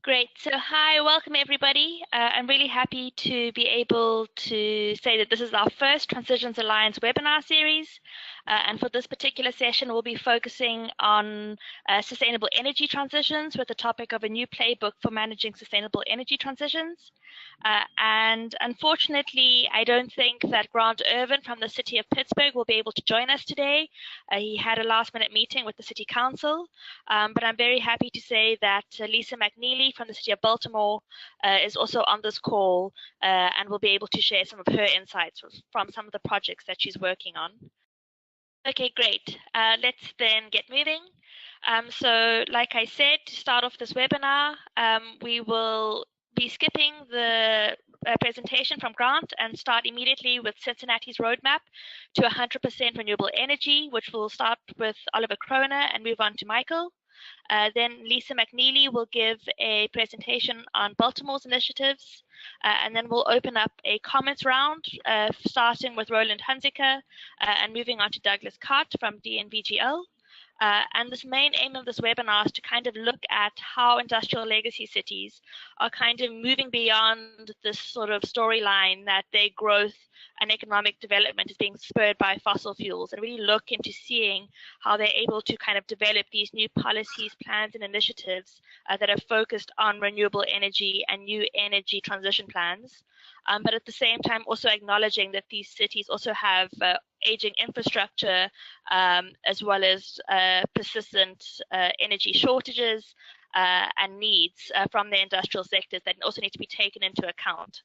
Great. So hi, welcome everybody. I'm really happy to be able to say that this is our first Transitions Alliance webinar series. And for this particular session, we'll be focusing on sustainable energy transitions with the topic of a new playbook for managing sustainable energy transitions. And unfortunately, I don't think that Grant Irvin from the City of Pittsburgh will be able to join us today. He had a last-minute meeting with the City Council, but I'm very happy to say that Lisa McNeely from the City of Baltimore is also on this call and will be able to share some of her insights from some of the projects that she's working on. Okay, great. Let's then get moving. So like I said, to start off this webinar, we will be skipping the presentation from Grant and start immediately with Cincinnati's roadmap to 100% renewable energy, which will start with Oliver Kroner and move on to Michael. Then Lisa McNeely will give a presentation on Baltimore's initiatives, and then we'll open up a comments round, starting with Roland Hunziker and moving on to Douglas Cott from DNVGL. And this main aim of this webinar is to kind of look at how industrial legacy cities are kind of moving beyond this sort of storyline that their growth and economic development is being spurred by fossil fuels, and really look into seeing how they're able to kind of develop these new policies, plans, and initiatives that are focused on renewable energy and new energy transition plans. But at the same time, also acknowledging that these cities also have aging infrastructure, as well as persistent energy shortages and needs from the industrial sectors that also need to be taken into account.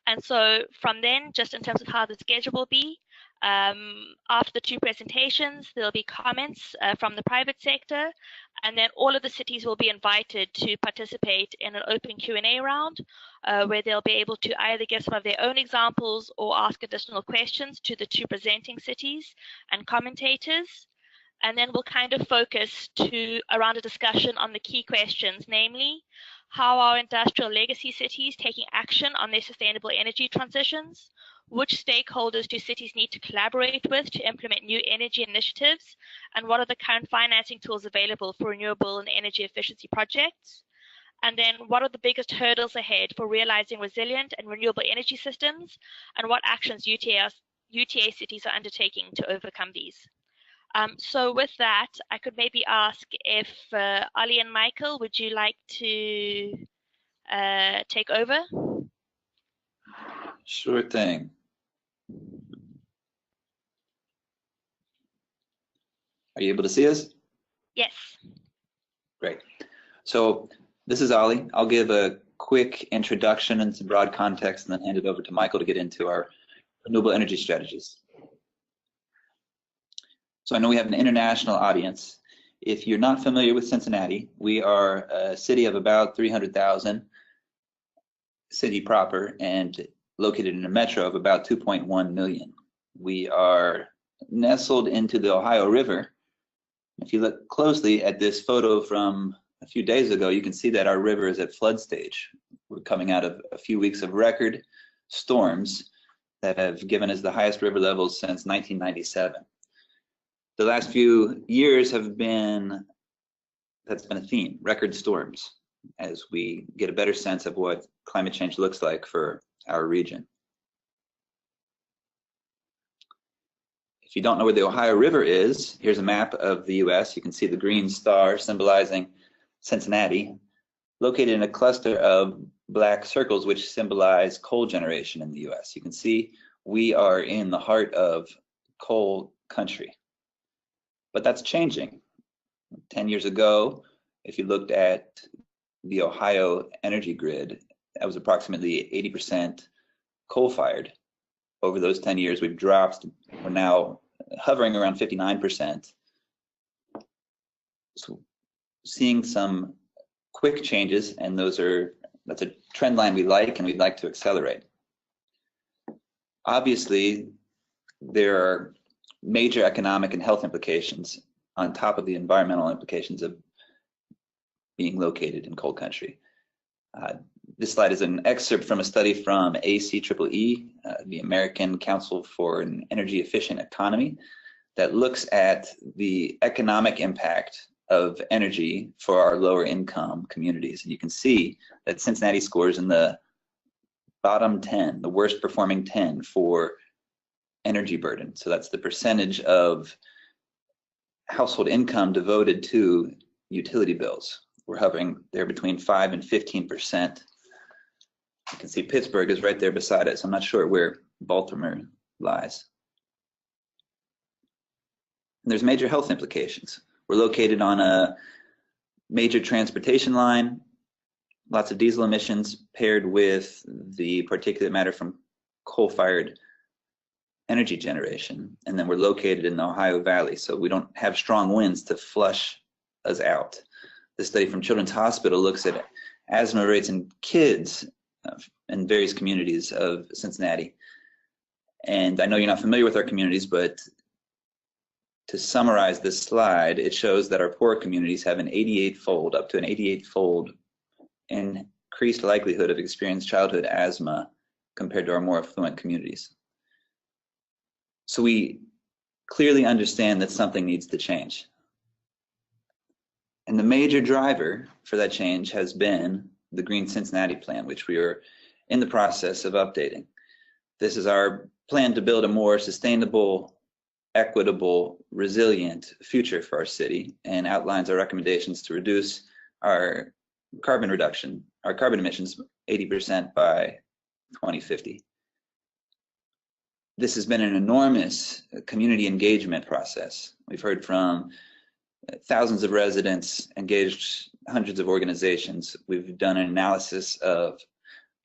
And so from then, just in terms of how the schedule will be, after the two presentations, there'll be comments from the private sector, and then all of the cities will be invited to participate in an open Q&A round, where they'll be able to either give some of their own examples or ask additional questions to the two presenting cities and commentators. And then we'll kind of focus around a discussion on the key questions, namely, how are industrial legacy cities taking action on their sustainable energy transitions? Which stakeholders do cities need to collaborate with to implement new energy initiatives? And what are the current financing tools available for renewable and energy efficiency projects? And then what are the biggest hurdles ahead for realizing resilient and renewable energy systems? And what actions UTA cities are undertaking to overcome these? So with that, I could maybe ask if Ali and Michael, would you like to take over? Sure thing. Are you able to see us? Yes. Great. So this is Ali. I'll give a quick introduction and some broad context and then hand it over to Michael to get into our renewable energy strategies. So I know we have an international audience. If you're not familiar with Cincinnati, we are a city of about 300,000, city proper, and located in a metro of about 2.1 million. We are nestled into the Ohio River. If you look closely at this photo from a few days ago, you can see that our river is at flood stage. We're coming out of a few weeks of record storms that have given us the highest river levels since 1997. The last few years that's been a theme, record storms, as we get a better sense of what climate change looks like for our region. If you don't know where the Ohio River is, here's a map of the US. You can see the green star symbolizing Cincinnati, located in a cluster of black circles which symbolize coal generation in the US. You can see we are in the heart of coal country. But that's changing. 10 years ago, if you looked at the Ohio energy grid, that was approximately 80% coal-fired. Over those 10 years, we've dropped. We're now hovering around 59%. So seeing some quick changes, and that's a trend line we like and we'd like to accelerate. Obviously, there are major economic and health implications on top of the environmental implications of being located in coal country. This slide is an excerpt from a study from ACEEE, the American Council for an Energy Efficient Economy, that looks at the economic impact of energy for our lower income communities. And you can see that Cincinnati scores in the bottom 10, the worst performing 10 for energy burden. So that's the percentage of household income devoted to utility bills. We're hovering there between 5 and 15%. You can see Pittsburgh is right there beside us. I'm not sure where Baltimore lies. And there's major health implications. We're located on a major transportation line, lots of diesel emissions paired with the particulate matter from coal-fired energy generation. And then we're located in the Ohio Valley, so we don't have strong winds to flush us out. The study from Children's Hospital looks at asthma rates in kids in various communities of Cincinnati. And I know you're not familiar with our communities, but to summarize this slide, it shows that our poor communities have an 88-fold, up to an 88-fold increased likelihood of experiencing childhood asthma compared to our more affluent communities. So we clearly understand that something needs to change. And the major driver for that change has been the Green Cincinnati plan, which we are in the process of updating. This is our plan to build a more sustainable, equitable, resilient future for our city, and outlines our recommendations to reduce our carbon emissions 80% by 2050. This has been an enormous community engagement process. We've heard from thousands of residents, engaged hundreds of organizations. We've done an analysis of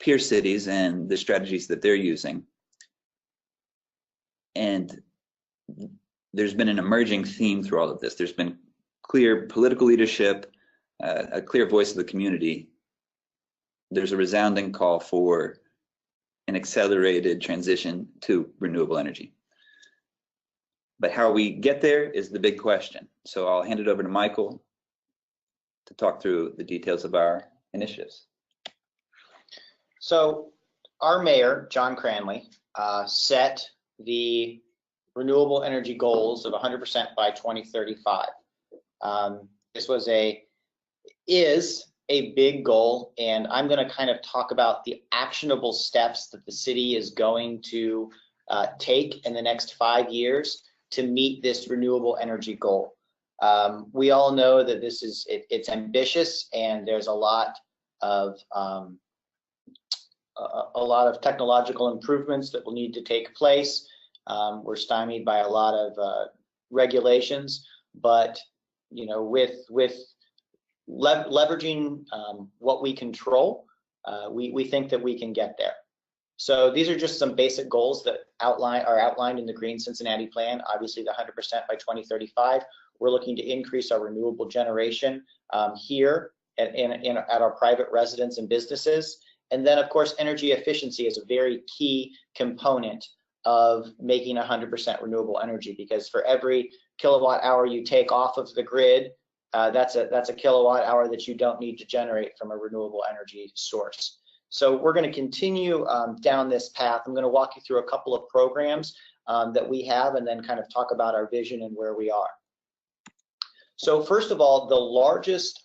peer cities and the strategies that they're using. And there's been an emerging theme through all of this. There's been clear political leadership, a clear voice of the community. There's a resounding call for an accelerated transition to renewable energy. But how we get there is the big question. So I'll hand it over to Michael to talk through the details of our initiatives. So our mayor, John Cranley, set the renewable energy goals of 100% by 2035. This is a big goal, and I'm going to kind of talk about the actionable steps that the city is going to take in the next 5 years to meet this renewable energy goal. We all know that it's ambitious, and there's a lot of technological improvements that will need to take place. We're stymied by a lot of regulations, but with leveraging what we control, we think that we can get there. So these are just some basic goals that are outlined in the Green Cincinnati plan. Obviously, the 100% by 2035. We're looking to increase our renewable generation here at our private residents and businesses. And then, of course, energy efficiency is a very key component of making 100% renewable energy, because for every kilowatt hour you take off of the grid, that's a kilowatt hour that you don't need to generate from a renewable energy source. So we're going to continue down this path. I'm going to walk you through a couple of programs that we have, and then kind of talk about our vision and where we are. So first of all, the largest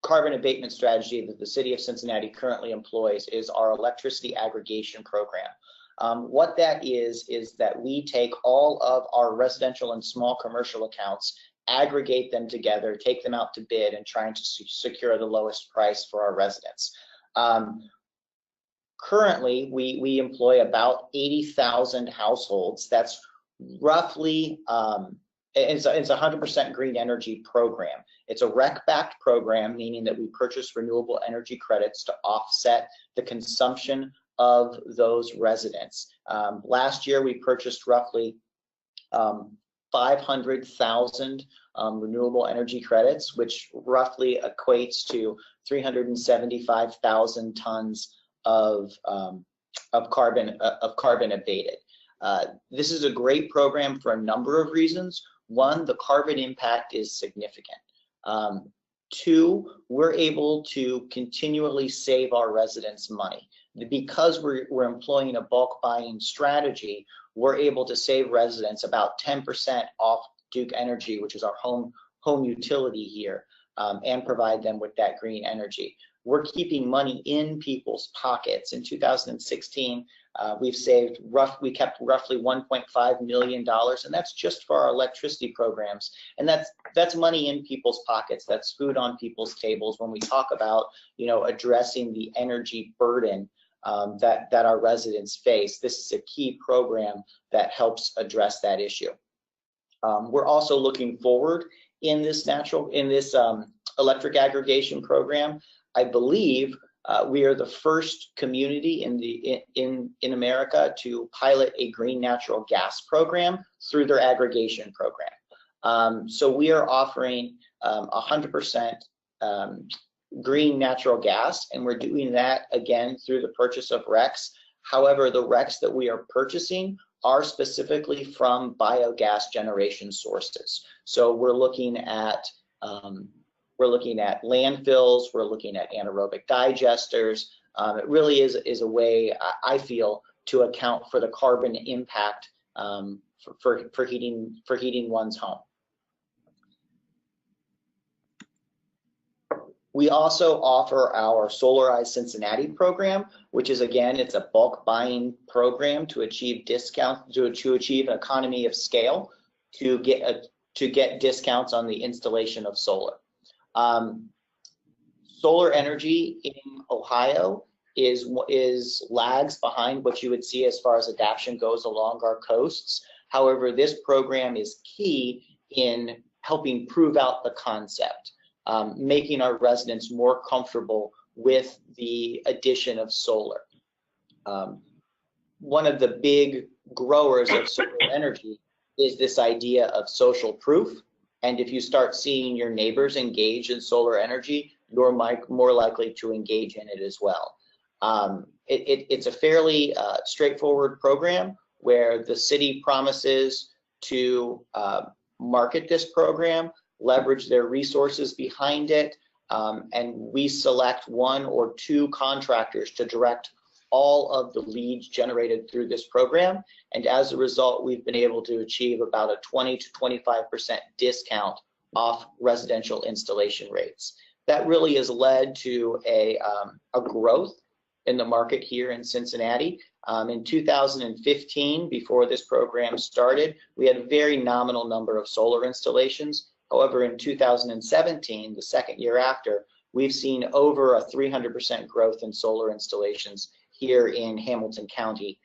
carbon abatement strategy that the city of Cincinnati currently employs is our electricity aggregation program. What that is that we take all of our residential and small commercial accounts, aggregate them together, take them out to bid, and trying to secure the lowest price for our residents. Currently, we employ about 80,000 households. That's roughly, it's a 100% green energy program. It's a REC-backed program, meaning that we purchase renewable energy credits to offset the consumption of those residents. Last year, we purchased roughly 500,000 renewable energy credits, which roughly equates to 375,000 tons of carbon abated. This is a great program for a number of reasons. One, the carbon impact is significant. Two, we're able to continually save our residents money. Because we're employing a bulk buying strategy, we're able to save residents about 10% off Duke Energy, which is our home home utility here and provide them with that green energy. We're keeping money in people's pockets. In 2016, we kept roughly $1.5 million, and that's just for our electricity programs. And that's money in people's pockets. That's food on people's tables when we talk about, addressing the energy burden that our residents face. This is a key program that helps address that issue. We're also looking forward in this electric aggregation program. I believe we are the first community in America to pilot a green natural gas program through their aggregation program. So we are offering 100% green natural gas, and we're doing that again through the purchase of RECs. However, the RECs that we are purchasing are specifically from biogas generation sources. So we're looking at landfills, we're looking at anaerobic digesters. It really is a way, I feel, to account for the carbon impact for heating one's home. We also offer our Solarized Cincinnati program, which is, again, it's a bulk buying program to achieve an economy of scale to get discounts on the installation of solar. Solar energy in Ohio lags behind what you would see as far as adoption goes along our coasts. However, this program is key in helping prove out the concept, making our residents more comfortable with the addition of solar. One of the big growers of solar energy is this idea of social proof. And if you start seeing your neighbors engage in solar energy, you're more likely to engage in it as well. It's a fairly straightforward program where the city promises to market this program, leverage their resources behind it, and we select one or two contractors to direct all of the leads generated through this program. And as a result, we've been able to achieve about a 20 to 25% discount off residential installation rates. That really has led to a growth in the market here in Cincinnati. In 2015, before this program started, we had a very nominal number of solar installations. However, in 2017, the second year after, we've seen over a 300% growth in solar installations here in Hamilton County,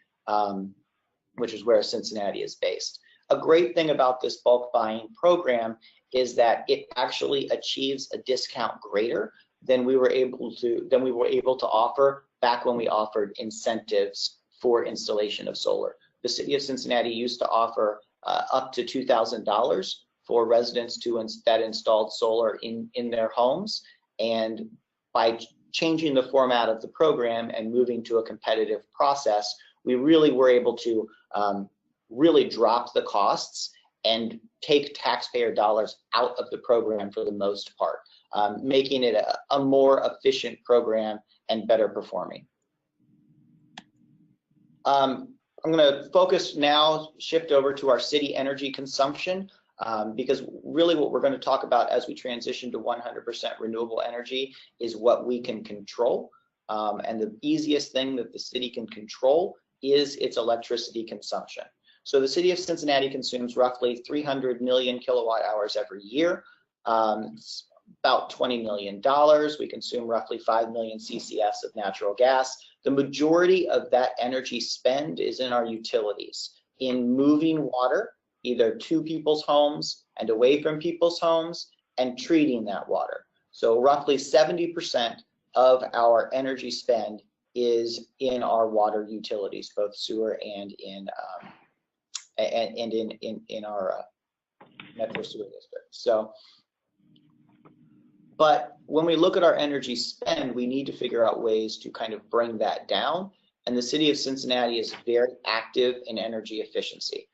which is where Cincinnati is based. A great thing about this bulk buying program is that it actually achieves a discount greater than we were able to offer back when we offered incentives for installation of solar. The city of Cincinnati used to offer up to $2,000 for residents that installed solar in their homes, and by changing the format of the program and moving to a competitive process, we really were able to really drop the costs and take taxpayer dollars out of the program for the most part, making it a more efficient program and better performing. I'm going to focus now, shift over to our city energy consumption, because really what we're going to talk about as we transition to 100% renewable energy is what we can control. And the easiest thing that the city can control is its electricity consumption. So the city of Cincinnati consumes roughly 300 million kilowatt hours every year. It's about $20 million. We consume roughly 5 million CCS of natural gas. The majority of that energy spend is in our utilities, in moving water either to people's homes and away from people's homes, and treating that water. So roughly 70% of our energy spend is in our water utilities, both sewer and in our metro sewer district. So, but when we look at our energy spend, we need to figure out ways to kind of bring that down. And the city of Cincinnati is very active in energy efficiency.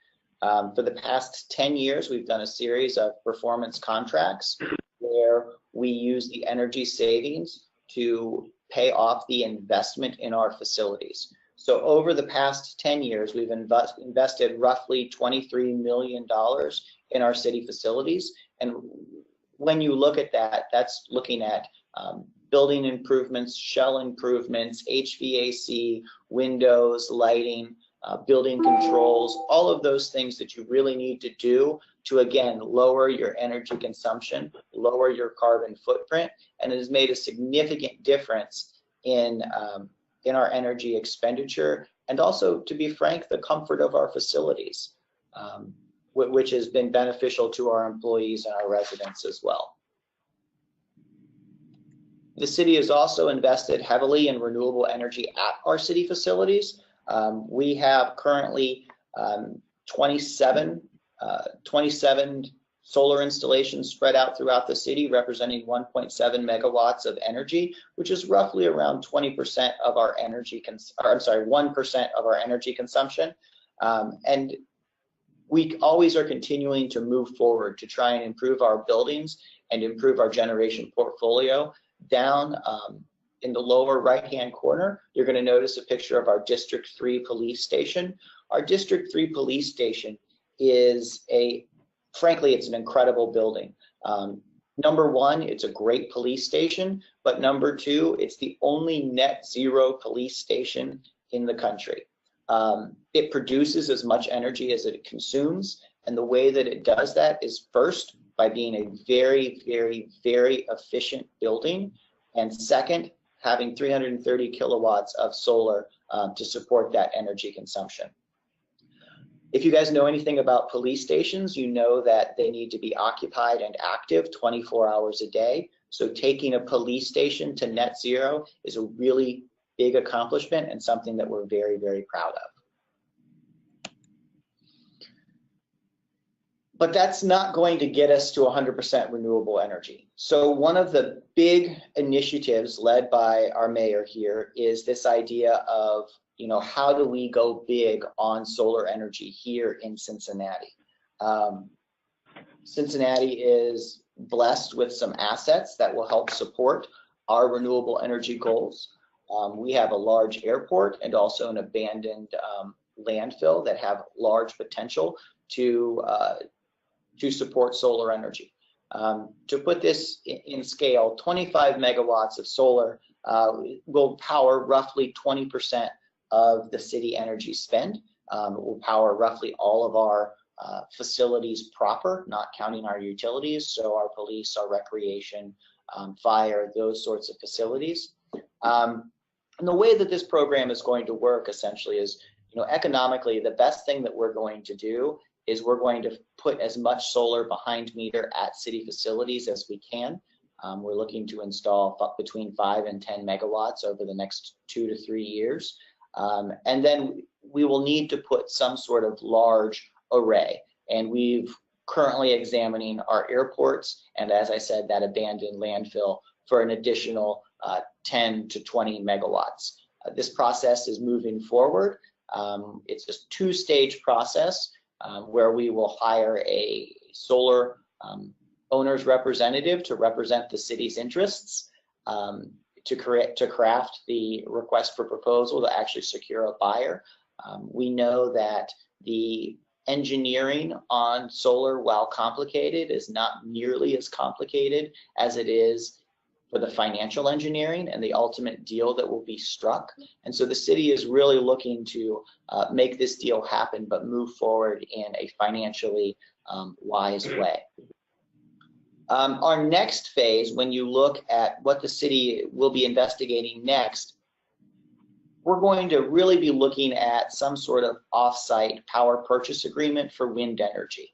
For the past 10 years, we've done a series of performance contracts where we use the energy savings to pay off the investment in our facilities. So over the past 10 years, we've invested roughly $23 million in our city facilities. And when you look at that, that's looking at building improvements, shell improvements, HVAC, windows, lighting, building controls, all of those things that you really need to do to, again, lower your energy consumption, lower your carbon footprint, and it has made a significant difference in our energy expenditure, and also, to be frank, the comfort of our facilities, which has been beneficial to our employees and our residents as well. The city has also invested heavily in renewable energy at our city facilities. We have currently 27 solar installations spread out throughout the city, representing 1.7 megawatts of energy, which is roughly around 20% of our energy, 1% of our energy consumption. And we always are continuing to move forward to try and improve our buildings and improve our generation portfolio. Down in the lower right-hand corner, you're going to notice a picture of our District 3 police station. Our District 3 police station is frankly, it's an incredible building. Number one, it's a great police station, but number two, it's the only net zero police station in the country. It produces as much energy as it consumes, and the way that it does that is first, by being a very, very, very efficient building, and second, having 330 kilowatts of solar to support that energy consumption. If you guys know anything about police stations, you know that they need to be occupied and active 24 hours a day. So taking a police station to net zero is a really big accomplishment and something that we're very, very proud of. But that's not going to get us to 100% renewable energy. So one of the big initiatives led by our mayor here is this idea of, how do we go big on solar energy here in Cincinnati? Cincinnati is blessed with some assets that will help support our renewable energy goals. We have a large airport and also an abandoned landfill that have large potential to support solar energy. To put this in scale, 25 megawatts of solar will power roughly 20% of the city energy spend. It will power roughly all of our facilities proper, not counting our utilities, so our police, our recreation, fire, those sorts of facilities. And the way that this program is going to work essentially is, economically, the best thing that we're going to do is we're going to put as much solar behind meter at city facilities as we can. We're looking to install between 5 and 10 megawatts over the next 2 to 3 years. And then we will need to put some sort of large array. And we've currently examining our airports and, as I said, that abandoned landfill for an additional 10 to 20 megawatts. This process is moving forward. It's a two-stage process. Where we will hire a solar owner's representative to represent the city's interests, to craft the request for proposal to actually secure a buyer. We know that the engineering on solar, while complicated, is not nearly as complicated as it is for the financial engineering and the ultimate deal that will be struck. And so the city is really looking to make this deal happen, but move forward in a financially wise way. Our next phase, when you look at what the city will be investigating next, we're going to really be looking at some sort of off-site power purchase agreement for wind energy.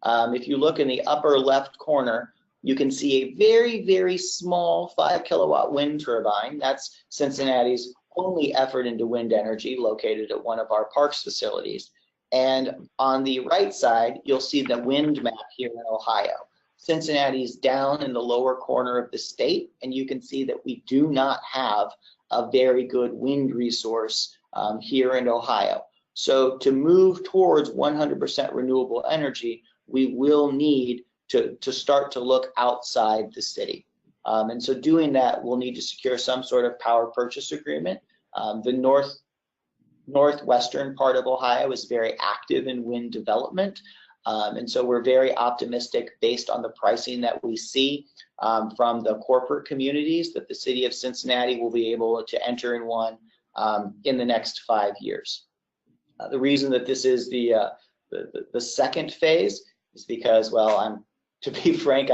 If you look in the upper left corner, you can see a very, very small 5 kilowatt wind turbine. That's Cincinnati's only effort into wind energy, located at one of our parks facilities. And on the right side, you'll see the wind map here in Ohio. Cincinnati's down in the lower corner of the state, and you can see that we do not have a very good wind resource here in Ohio. So to move towards 100% renewable energy, we will need to start to look outside the city. And so doing that, we'll need to secure some sort of power purchase agreement. The northwestern part of Ohio is very active in wind development. And so we're very optimistic based on the pricing that we see from the corporate communities that the city of Cincinnati will be able to enter in one in the next 5 years. The reason that this is the second phase is because, well, to be frank,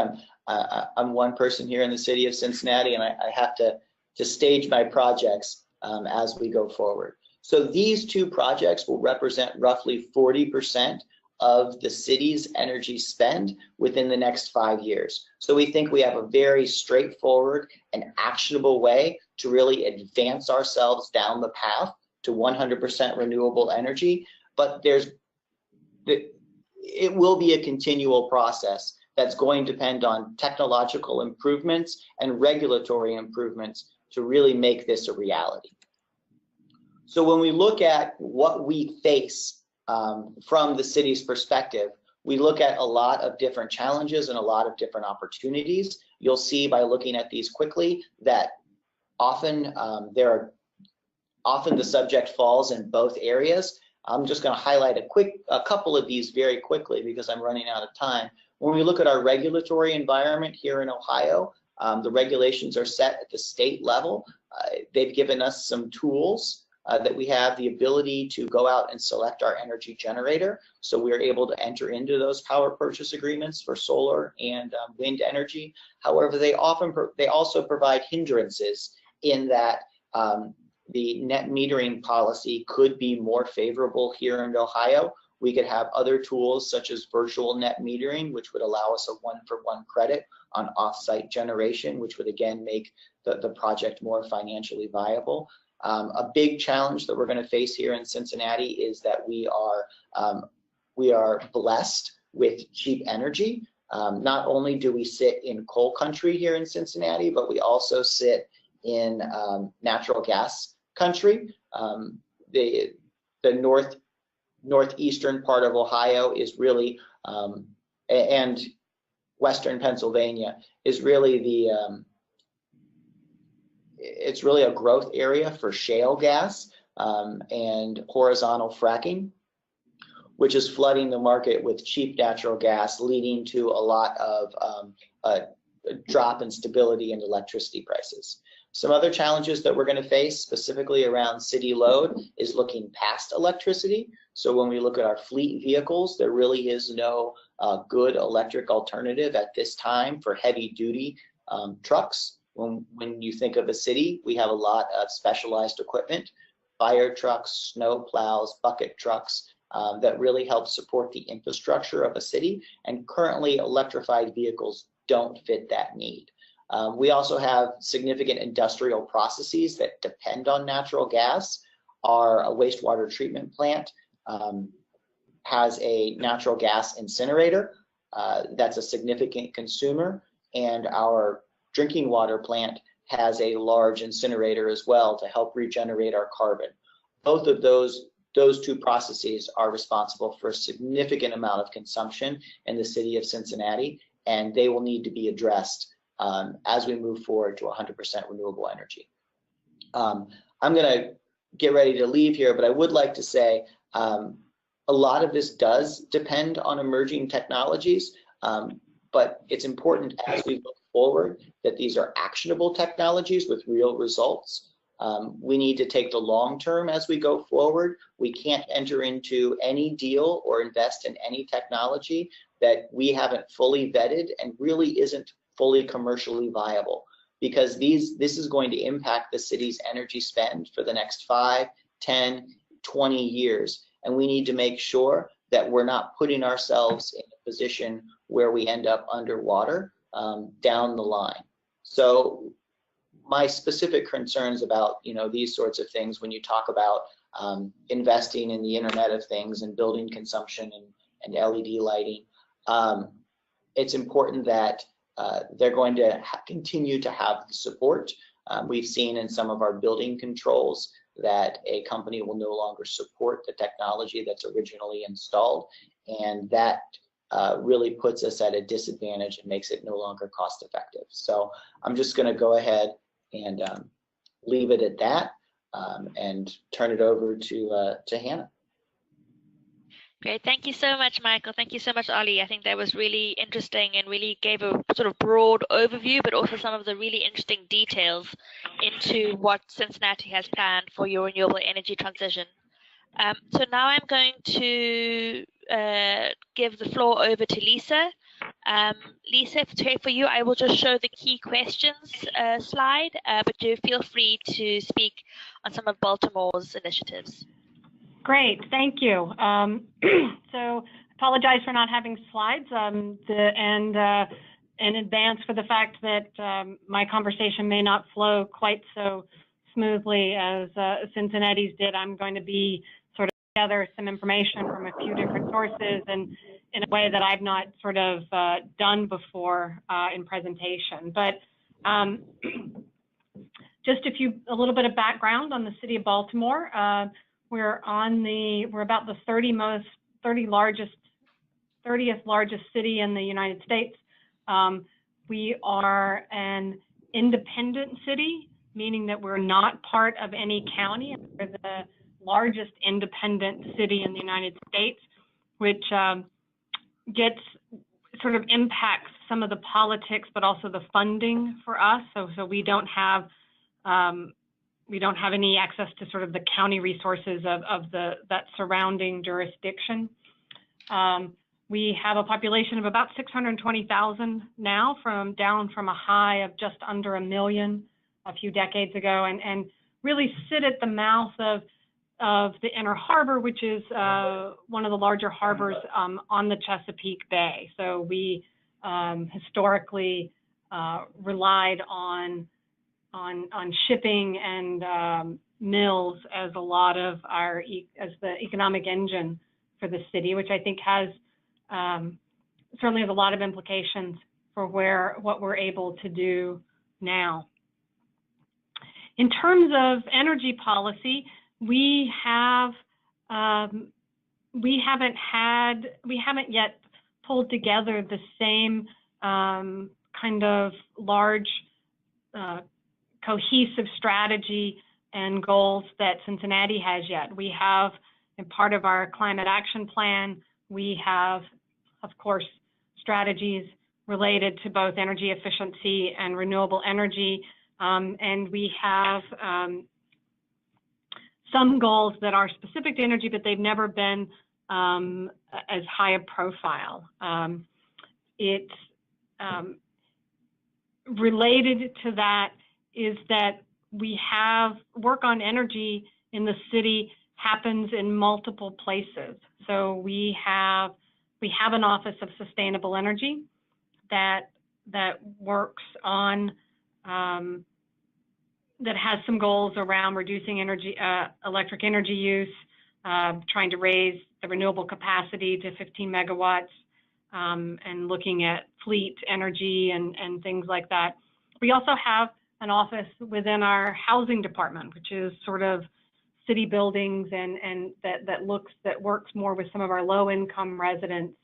I'm one person here in the city of Cincinnati, and I have to stage my projects as we go forward. So these two projects will represent roughly 40% of the city's energy spend within the next 5 years. So we think we have a very straightforward and actionable way to really advance ourselves down the path to 100% renewable energy, but it will be a continual process that's going to depend on technological improvements and regulatory improvements to really make this a reality. So when we look at what we face from the city's perspective, we look at a lot of different challenges and a lot of different opportunities. You'll see by looking at these quickly that often often the subject falls in both areas. I'm just going to highlight a couple of these very quickly because I'm running out of time. When we look at our regulatory environment here in Ohio, the regulations are set at the state level. They've given us some tools that we have the ability to go out and select our energy generator. So we're able to enter into those power purchase agreements for solar and wind energy. However, they also provide hindrances in that the net metering policy could be more favorable here in Ohio. We could have other tools such as virtual net metering, which would allow us a 1-for-1 credit on off-site generation, which would again make the project more financially viable. A big challenge that we're going to face here in Cincinnati is that we are blessed with cheap energy. Not only do we sit in coal country here in Cincinnati, but we also sit in natural gas country. The northeastern part of Ohio is really, and western Pennsylvania is really it's really a growth area for shale gas and horizontal fracking, which is flooding the market with cheap natural gas, leading to a lot of a drop in stability in electricity prices. Some other challenges that we're going to face specifically around city load is looking past electricity. So when we look at our fleet vehicles, there really is no good electric alternative at this time for heavy duty trucks. When you think of a city, we have a lot of specialized equipment, fire trucks, snow plows, bucket trucks that really help support the infrastructure of a city. And currently electrified vehicles don't fit that need. We also have significant industrial processes that depend on natural gas. Our wastewater treatment plant has a natural gas incinerator that's a significant consumer, and our drinking water plant has a large incinerator as well to help regenerate our carbon. Both of those two processes are responsible for a significant amount of consumption in the city of Cincinnati, and they will need to be addressed as we move forward to 100% renewable energy. I'm going to get ready to leave here, but I would like to say a lot of this does depend on emerging technologies, but it's important as we look forward that these are actionable technologies with real results. We need to take the long term as we go forward. We can't enter into any deal or invest in any technology that we haven't fully vetted and really isn't fully commercially viable, because this is going to impact the city's energy spend for the next 5, 10, 20 years. And we need to make sure that we're not putting ourselves in a position where we end up underwater down the line. So my specific concerns about these sorts of things, when you talk about investing in the Internet of Things and building consumption and LED lighting, it's important that they're going to continue to have the support. We've seen in some of our building controls that a company will no longer support the technology that's originally installed, and that really puts us at a disadvantage and makes it no longer cost effective. So I'm just going to go ahead and leave it at that and turn it over to Hannah. Great. Thank you so much, Michael. Thank you so much, Ollie. I think that was really interesting and really gave a sort of broad overview, but also some of the really interesting details into what Cincinnati has planned for your renewable energy transition. So now I'm going to give the floor over to Lisa. Lisa, if it's okay for you, I will just show the key questions slide, but do feel free to speak on some of Baltimore's initiatives. Great, thank you. So apologize for not having slides and in advance for the fact that my conversation may not flow quite so smoothly as Cincinnati's did. I'm going to be sort of gather some information from a few different sources and in a way that I've not sort of done before in presentation. But just a little bit of background on the city of Baltimore. We're about the 30th largest city in the United States. We are an independent city, meaning that we're not part of any county. We're the largest independent city in the United States, which sort of impacts some of the politics, but also the funding for us. So we don't have any access to sort of the county resources of that surrounding jurisdiction. We have a population of about 620,000 now, down from a high of just under 1 million a few decades ago, and really sit at the mouth of the Inner Harbor, which is one of the larger harbors on the Chesapeake Bay. So we historically relied on shipping and mills as a lot of as the economic engine for the city, which I think has certainly has a lot of implications for what we're able to do now. In terms of energy policy, we haven't yet pulled together the same kind of large cohesive strategy and goals that Cincinnati has yet. We have, in part of our climate action plan, we have, of course, strategies related to both energy efficiency and renewable energy, and we have some goals that are specific to energy, but they've never been as high a profile. It's related to that is that we have work on energy in the city happens in multiple places. So we have an Office of Sustainable Energy that works on that has some goals around reducing electric energy use, trying to raise the renewable capacity to 15 megawatts, and looking at fleet energy and things like that. We also have an office within our housing department, which is sort of city buildings and that works more with some of our low-income residents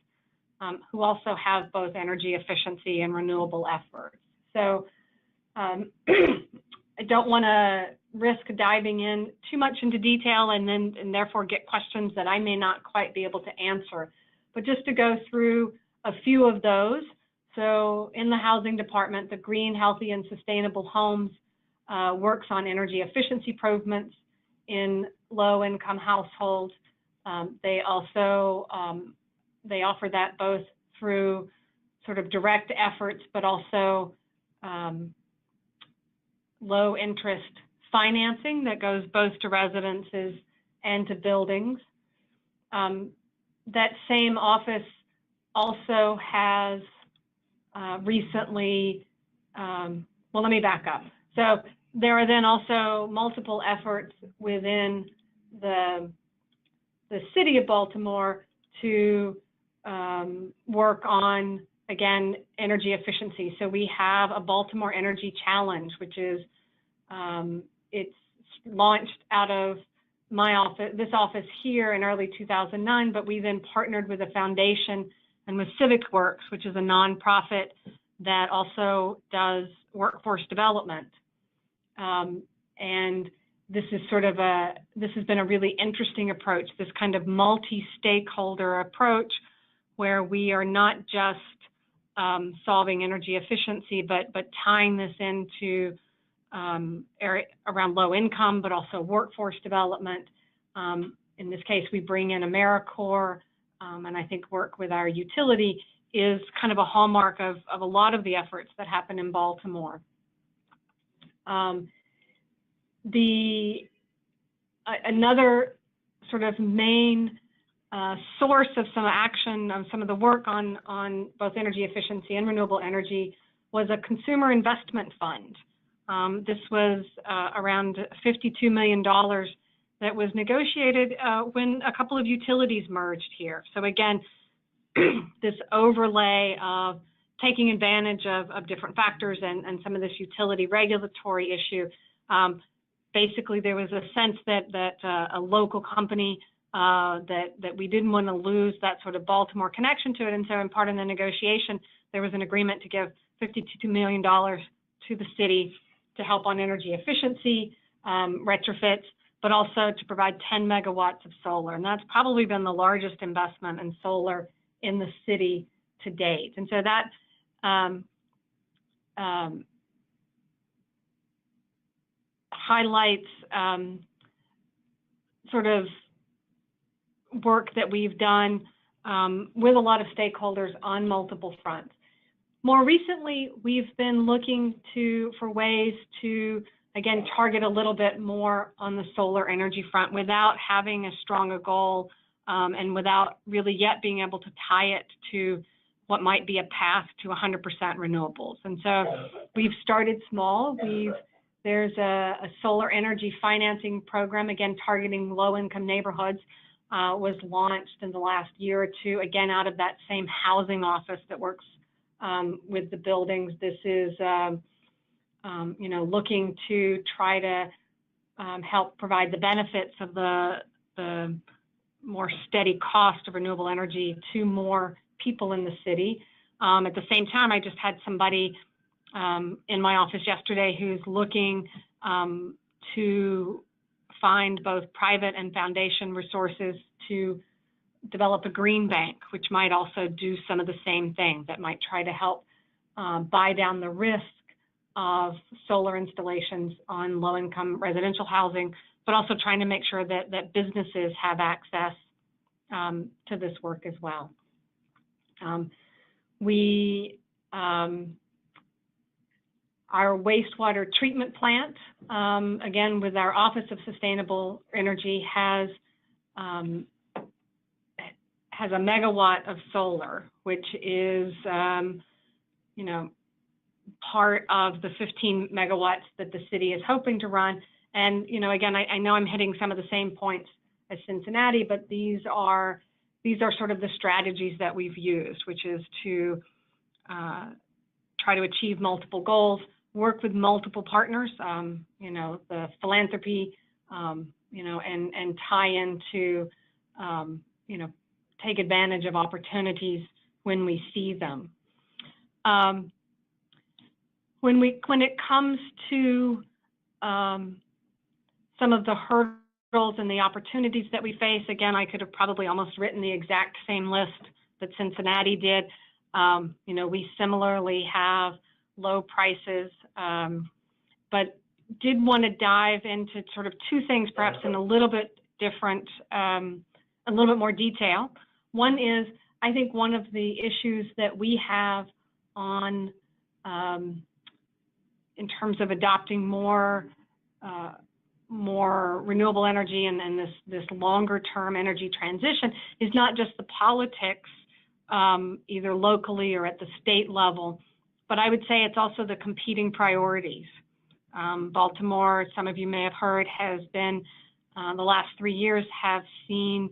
who also have both energy efficiency and renewable efforts. So I don't want to risk diving in too much into detail and therefore get questions that I may not quite be able to answer. But just to go through a few of those. So in the housing department, the Green, Healthy, and Sustainable Homes works on energy efficiency improvements in low-income households. They also they offer that both through sort of direct efforts, but also low-interest financing that goes both to residences and to buildings. That same office also has recently, well, let me back up. So there are then also multiple efforts within the city of Baltimore to work on, again, energy efficiency. So we have a Baltimore Energy Challenge, which is, it's launched out of my office, this office here in early 2009, but we then partnered with a foundation and with Civic Works, which is a nonprofit that also does workforce development. And this has been a really interesting approach, this kind of multi-stakeholder approach where we are not just solving energy efficiency, but tying this into area around low income, but also workforce development. In this case, we bring in AmeriCorps, and I think work with our utility is kind of a hallmark of a lot of the efforts that happen in Baltimore. Another sort of main source of some action, some of the work on both energy efficiency and renewable energy was a consumer investment fund. This was around $52 million that was negotiated when a couple of utilities merged here. So again, this overlay of taking advantage of different factors and some of this utility regulatory issue. Basically, there was a sense that a local company that we didn't want to lose that sort of Baltimore connection to it, and so in part of the negotiation, there was an agreement to give $52 million to the city to help on energy efficiency retrofits, but also to provide 10 megawatts of solar, and that's probably been the largest investment in solar in the city to date. And so that highlights sort of work that we've done with a lot of stakeholders on multiple fronts. More recently, we've been looking for ways to, again, target a little bit more on the solar energy front without having as strong a goal and without really yet being able to tie it to what might be a path to 100% renewables. And so we've started small. There's a solar energy financing program, again, targeting low-income neighborhoods, was launched in the last year or two, again, out of that same housing office that works with the buildings. This is, looking to try to help provide the benefits of the more steady cost of renewable energy to more people in the city. At the same time, I just had somebody in my office yesterday who's looking to find both private and foundation resources to develop a green bank, which might also do some of the same things that might try to help buy down the risk of solar installations on low-income residential housing, but also trying to make sure that businesses have access to this work as well. Our wastewater treatment plant, again, with our Office of Sustainable Energy, has a megawatt of solar, which is, part of the 15 megawatts that the city is hoping to run. And, again, I know I'm hitting some of the same points as Cincinnati, but these are sort of the strategies that we've used, which is to try to achieve multiple goals, work with multiple partners, the philanthropy, and tie into, take advantage of opportunities when we see them. When it comes to some of the hurdles and the opportunities that we face, again, I could have probably almost written the exact same list that Cincinnati did. We similarly have low prices, but did want to dive into sort of two things, perhaps in a little bit different, a little bit more detail. One is, I think one of the issues that we have on, in terms of adopting more renewable energy and this longer term energy transition is not just the politics, either locally or at the state level, but I would say it's also the competing priorities. Baltimore, some of you may have heard, has been, the last 3 years have seen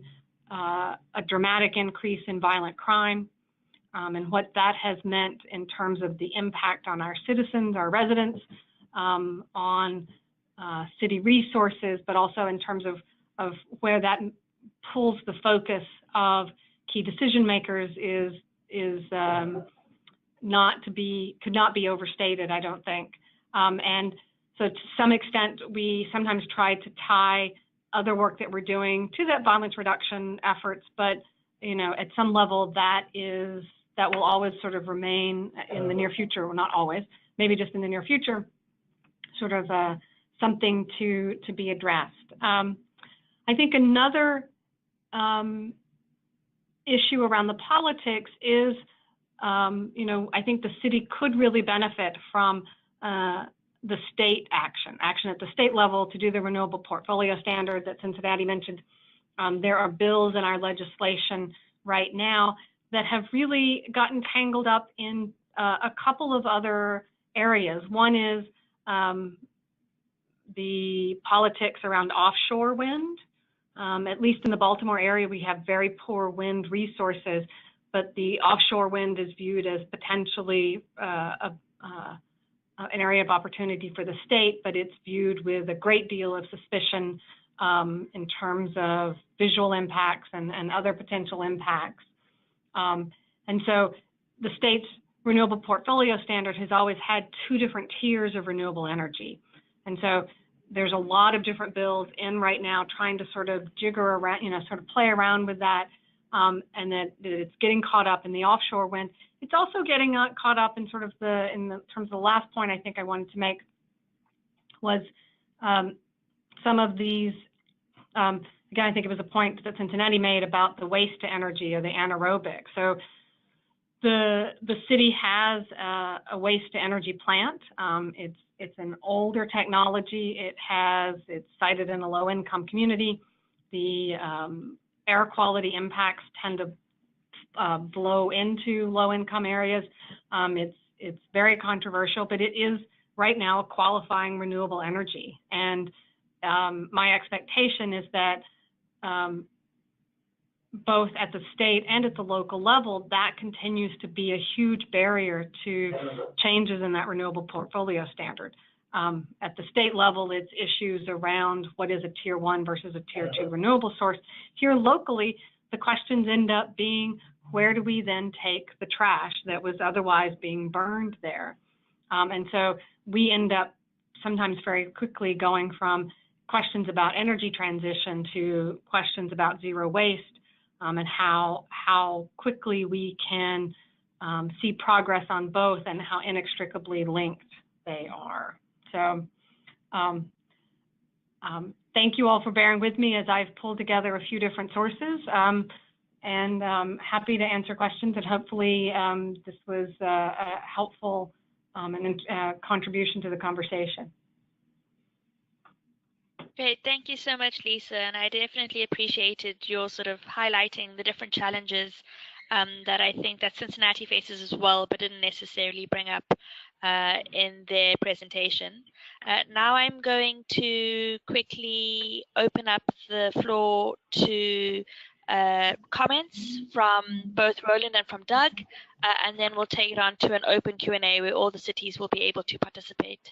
a dramatic increase in violent crime, and what that has meant in terms of the impact on our citizens, our residents, on city resources, but also in terms of where that pulls the focus of key decision makers is could not be overstated, I don't think. And So to some extent, we sometimes try to tie other work that we're doing to that violence reduction efforts, but at some level that will always sort of remain in the near future, well, not always, maybe just in the near future, sort of something to be addressed. I think another issue around the politics is, I think the city could really benefit from the state action at the state level to do the renewable portfolio standard that Cincinnati mentioned. There are bills in our legislation right now that have really gotten tangled up in a couple of other areas. One is the politics around offshore wind. At least in the Baltimore area, we have very poor wind resources, but the offshore wind is viewed as potentially an area of opportunity for the state, but it's viewed with a great deal of suspicion in terms of visual impacts and other potential impacts. And so the state's renewable portfolio standard has always had two different tiers of renewable energy. And so there's a lot of different bills in right now trying to sort of jigger around, sort of play around with that, and that it's getting caught up in the offshore wind. It's also getting caught up in sort of in terms of the last point I think I wanted to make was some of these, again, I think it was a point that Cincinnati made about the waste to energy or the anaerobic. So the city has a waste to energy plant. It's an older technology. It's sited in a low-income community. The air quality impacts tend to blow into low-income areas. It's very controversial, but it is right now a qualifying renewable energy. And my expectation is that both at the state and at the local level, that continues to be a huge barrier to changes in that renewable portfolio standard. At the state level, it's issues around what is a tier 1 versus a tier 2 renewable source. Here locally, the questions end up being, where do we then take the trash that was otherwise being burned there? And so we end up sometimes very quickly going from questions about energy transition to questions about zero waste, and how quickly we can see progress on both and how inextricably linked they are. So thank you all for bearing with me as I've pulled together a few different sources, and happy to answer questions, and hopefully this was a helpful contribution to the conversation. Great, thank you so much, Lisa, and I definitely appreciated your sort of highlighting the different challenges that I think that Cincinnati faces as well, but didn't necessarily bring up in their presentation. Now I'm going to quickly open up the floor to comments from both Roland and from Doug, and then we'll take it on to an open Q&A where all the cities will be able to participate.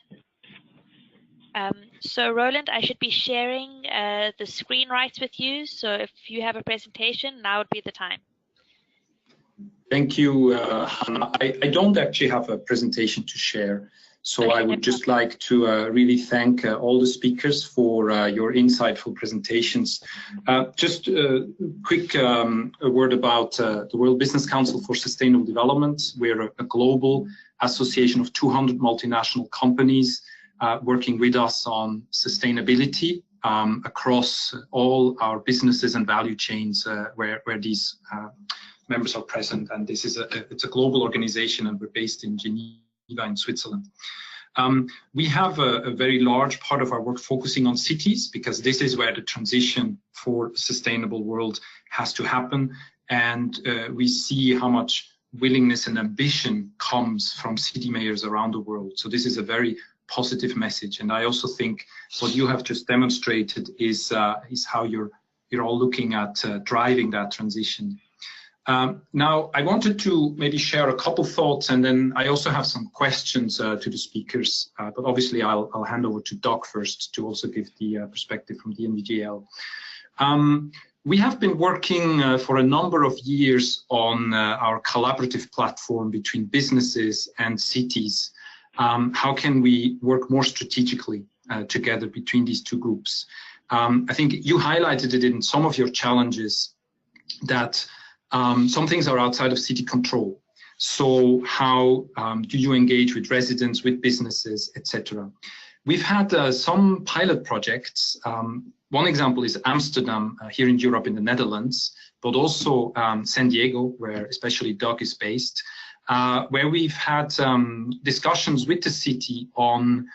So Roland, I should be sharing the screen rights with you. So if you have a presentation, now would be the time. Thank you, Hannah. I don't actually have a presentation to share. So I would just like to really thank all the speakers for your insightful presentations. Just a quick word about the World Business Council for Sustainable Development. We're a global association of 200 multinational companies working with us on sustainability across all our businesses and value chains where these members are present. And this is it's a global organization, and we're based in Geneva in Switzerland. We have a very large part of our work focusing on cities, because this is where the transition for a sustainable world has to happen. And we see how much willingness and ambition comes from city mayors around the world. So this is a very positive message. And I also think what you have just demonstrated is how you're all looking at driving that transition. Now, I wanted to maybe share a couple thoughts, and then I also have some questions to the speakers, but obviously I'll hand over to Doug first to also give the perspective from the NVGL. We have been working for a number of years on our collaborative platform between businesses and cities how can we work more strategically together between these two groups? I think you highlighted it in some of your challenges that some things are outside of city control. So how do you engage with residents, with businesses, etc.? We've had some pilot projects. One example is Amsterdam here in Europe, in the Netherlands, but also San Diego, where especially Doug is based, where we've had discussions with the city on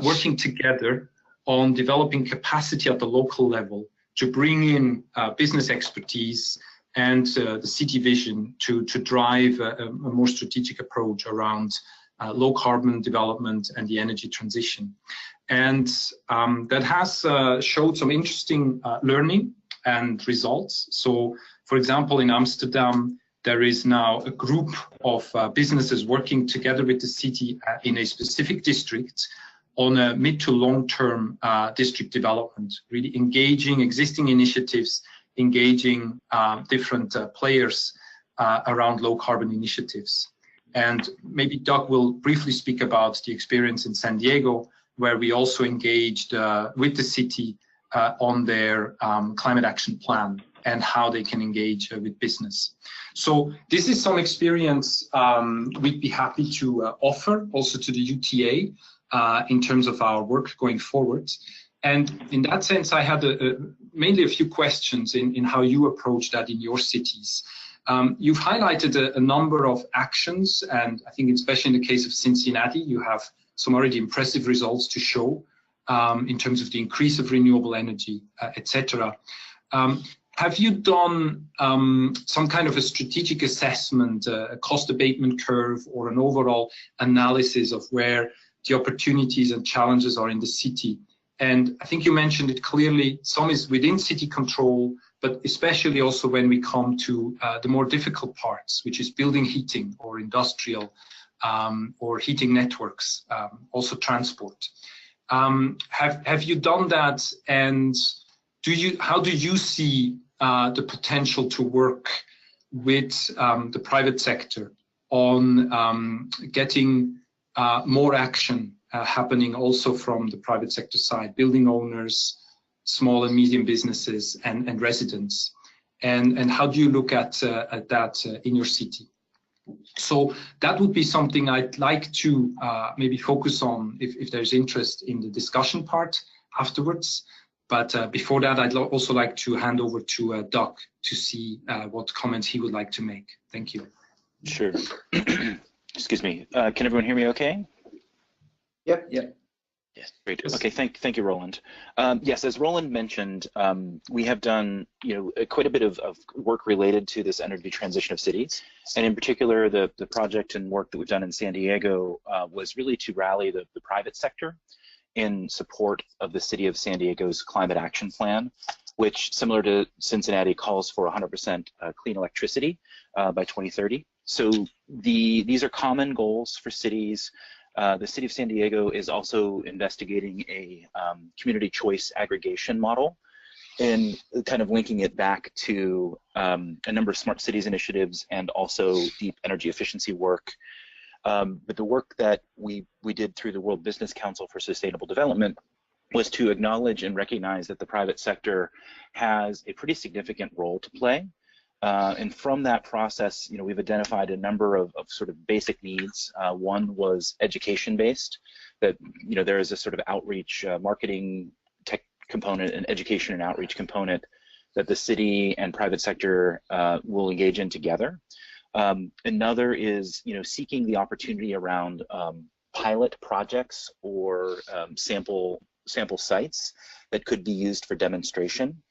working together on developing capacity at the local level to bring in business expertise and the city vision to drive a more strategic approach around low carbon development and the energy transition. And that has showed some interesting learning and results. So, for example, in Amsterdam, there is now a group of businesses working together with the city in a specific district on a mid to long-term district development, really engaging existing initiatives, engaging different players around low carbon initiatives. And maybe Doug will briefly speak about the experience in San Diego, where we also engaged with the city on their climate action plan and how they can engage with business. So this is some experience we'd be happy to offer also to the UTA in terms of our work going forward. And in that sense, I had mainly a few questions in how you approach that in your cities. You've highlighted a number of actions, and I think especially in the case of Cincinnati, you have some already impressive results to show in terms of the increase of renewable energy, etc. Have you done some kind of a strategic assessment, a cost abatement curve, or an overall analysis of where the opportunities and challenges are in the city? And I think you mentioned it clearly, some is within city control, but especially also when we come to the more difficult parts, which is building heating or industrial or heating networks, also transport. Have you done that, and how do you see the potential to work with the private sector on getting more action happening also from the private sector side, building owners, small and medium businesses, and residents, and how do you look at that in your city? So that would be something I'd like to maybe focus on if there's interest in the discussion part afterwards. But before that, I'd also like to hand over to Doug to see what comments he would like to make. Thank you. Sure. Excuse me. Can everyone hear me okay? Yep. Yes, great. Okay, thank you, Roland. Yes, as Roland mentioned, we have done quite a bit of work related to this energy transition of cities, and in particular, the project and work that we've done in San Diego was really to rally the private sector in support of the city of San Diego's climate action plan, which, similar to Cincinnati, calls for 100% clean electricity by 2030. So these are common goals for cities. The city of San Diego is also investigating a community choice aggregation model and kind of linking it back to a number of smart cities initiatives and also deep energy efficiency work. But the work that we did through the World Business Council for Sustainable Development was to acknowledge and recognize that the private sector has a pretty significant role to play. And from that process, we've identified a number of sort of basic needs. One was education-based, that there is a sort of outreach, marketing tech component, and education and outreach component that the city and private sector will engage in together. Another is seeking the opportunity around pilot projects or sample sites that could be used for demonstration.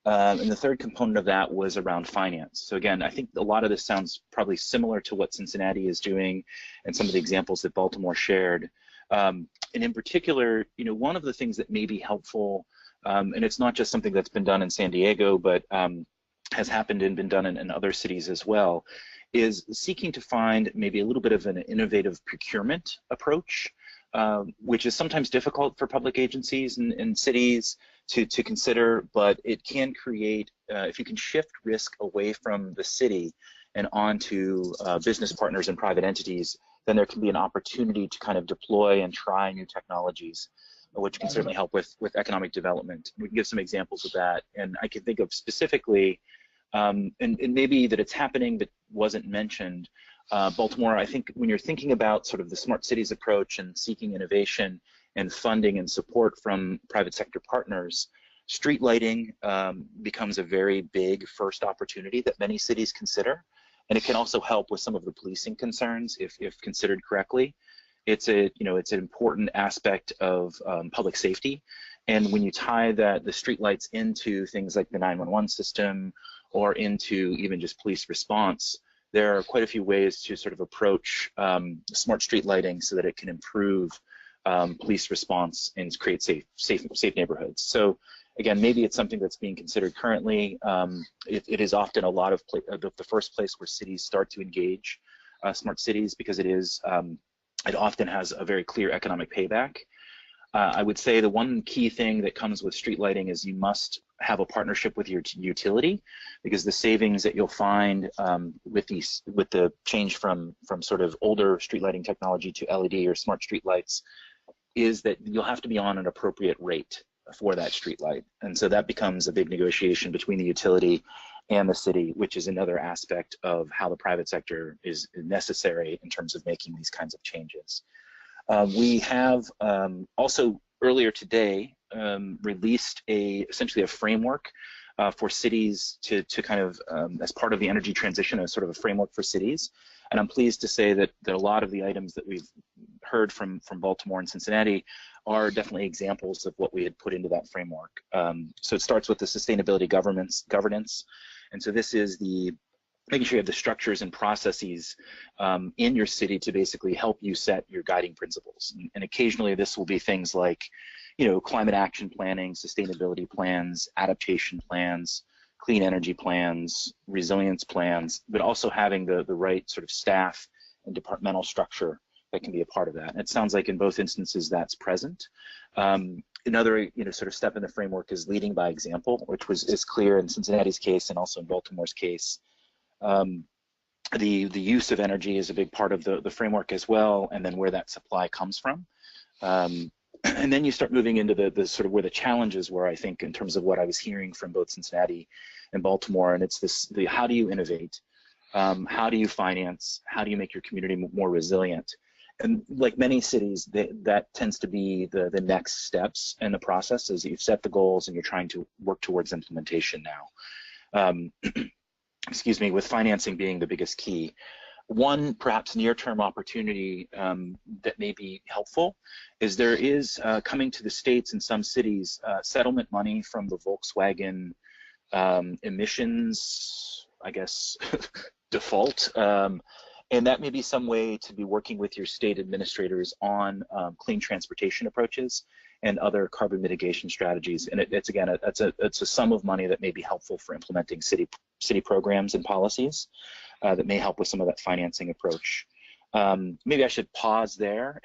And the third component of that was around finance. So again, I think a lot of this sounds probably similar to what Cincinnati is doing and some of the examples that Baltimore shared. And in particular, one of the things that may be helpful, and it's not just something that's been done in San Diego, but has happened and been done in other cities as well, is seeking to find maybe a little bit of an innovative procurement approach, which is sometimes difficult for public agencies and cities to consider, but it can create, if you can shift risk away from the city and onto business partners and private entities, then there can be an opportunity to kind of deploy and try new technologies, which can certainly help with economic development. We can give some examples of that, and I can think of specifically, and maybe that it's happening but wasn't mentioned. Baltimore, I think when you're thinking about sort of the smart cities approach and seeking innovation and funding and support from private sector partners, street lighting becomes a very big first opportunity that many cities consider, and it can also help with some of the policing concerns if considered correctly. It's it's an important aspect of public safety, and when you tie the street lights into things like the 911 system or into even just police response, there are quite a few ways to sort of approach smart street lighting so that it can improve police response and create safe neighborhoods. So again, maybe it's something that's being considered currently. It is often a lot of the first place where cities start to engage smart cities, because it often has a very clear economic payback. I would say the one key thing that comes with street lighting is you must have a partnership with your utility, because the savings that you'll find with the change from sort of older street lighting technology to LED or smart street lights is that you'll have to be on an appropriate rate for that street light, and so that becomes a big negotiation between the utility and the city, which is another aspect of how the private sector is necessary in terms of making these kinds of changes. We have also earlier today released essentially a framework for cities to kind of, as part of the energy transition, as sort of a framework for cities. And I'm pleased to say that a lot of the items that we've heard from Baltimore and Cincinnati are definitely examples of what we had put into that framework. So it starts with the sustainability governance. And so this is making sure you have the structures and processes in your city to basically help you set your guiding principles. And occasionally this will be things like, climate action planning, sustainability plans, adaptation plans, clean energy plans, resilience plans, but also having the right sort of staff and departmental structure that can be a part of that. And it sounds like in both instances that's present. Another sort of step in the framework is leading by example, which is clear in Cincinnati's case and also in Baltimore's case. The use of energy is a big part of the framework as well, and then where that supply comes from. And then you start moving into the sort of where the challenges were, I think, in terms of what I was hearing from both Cincinnati and Baltimore, and it's the how do you innovate, how do you finance, how do you make your community more resilient? And like many cities, that tends to be the next steps in the process, as you've set the goals and you're trying to work towards implementation now. Excuse me, with financing being the biggest key. One perhaps near-term opportunity that may be helpful is there is coming to the States in some cities settlement money from the Volkswagen emissions, I guess, default. And that may be some way to be working with your state administrators on clean transportation approaches and other carbon mitigation strategies. And it's again, it's a sum of money that may be helpful for implementing city programs and policies that may help with some of that financing approach. Maybe I should pause there.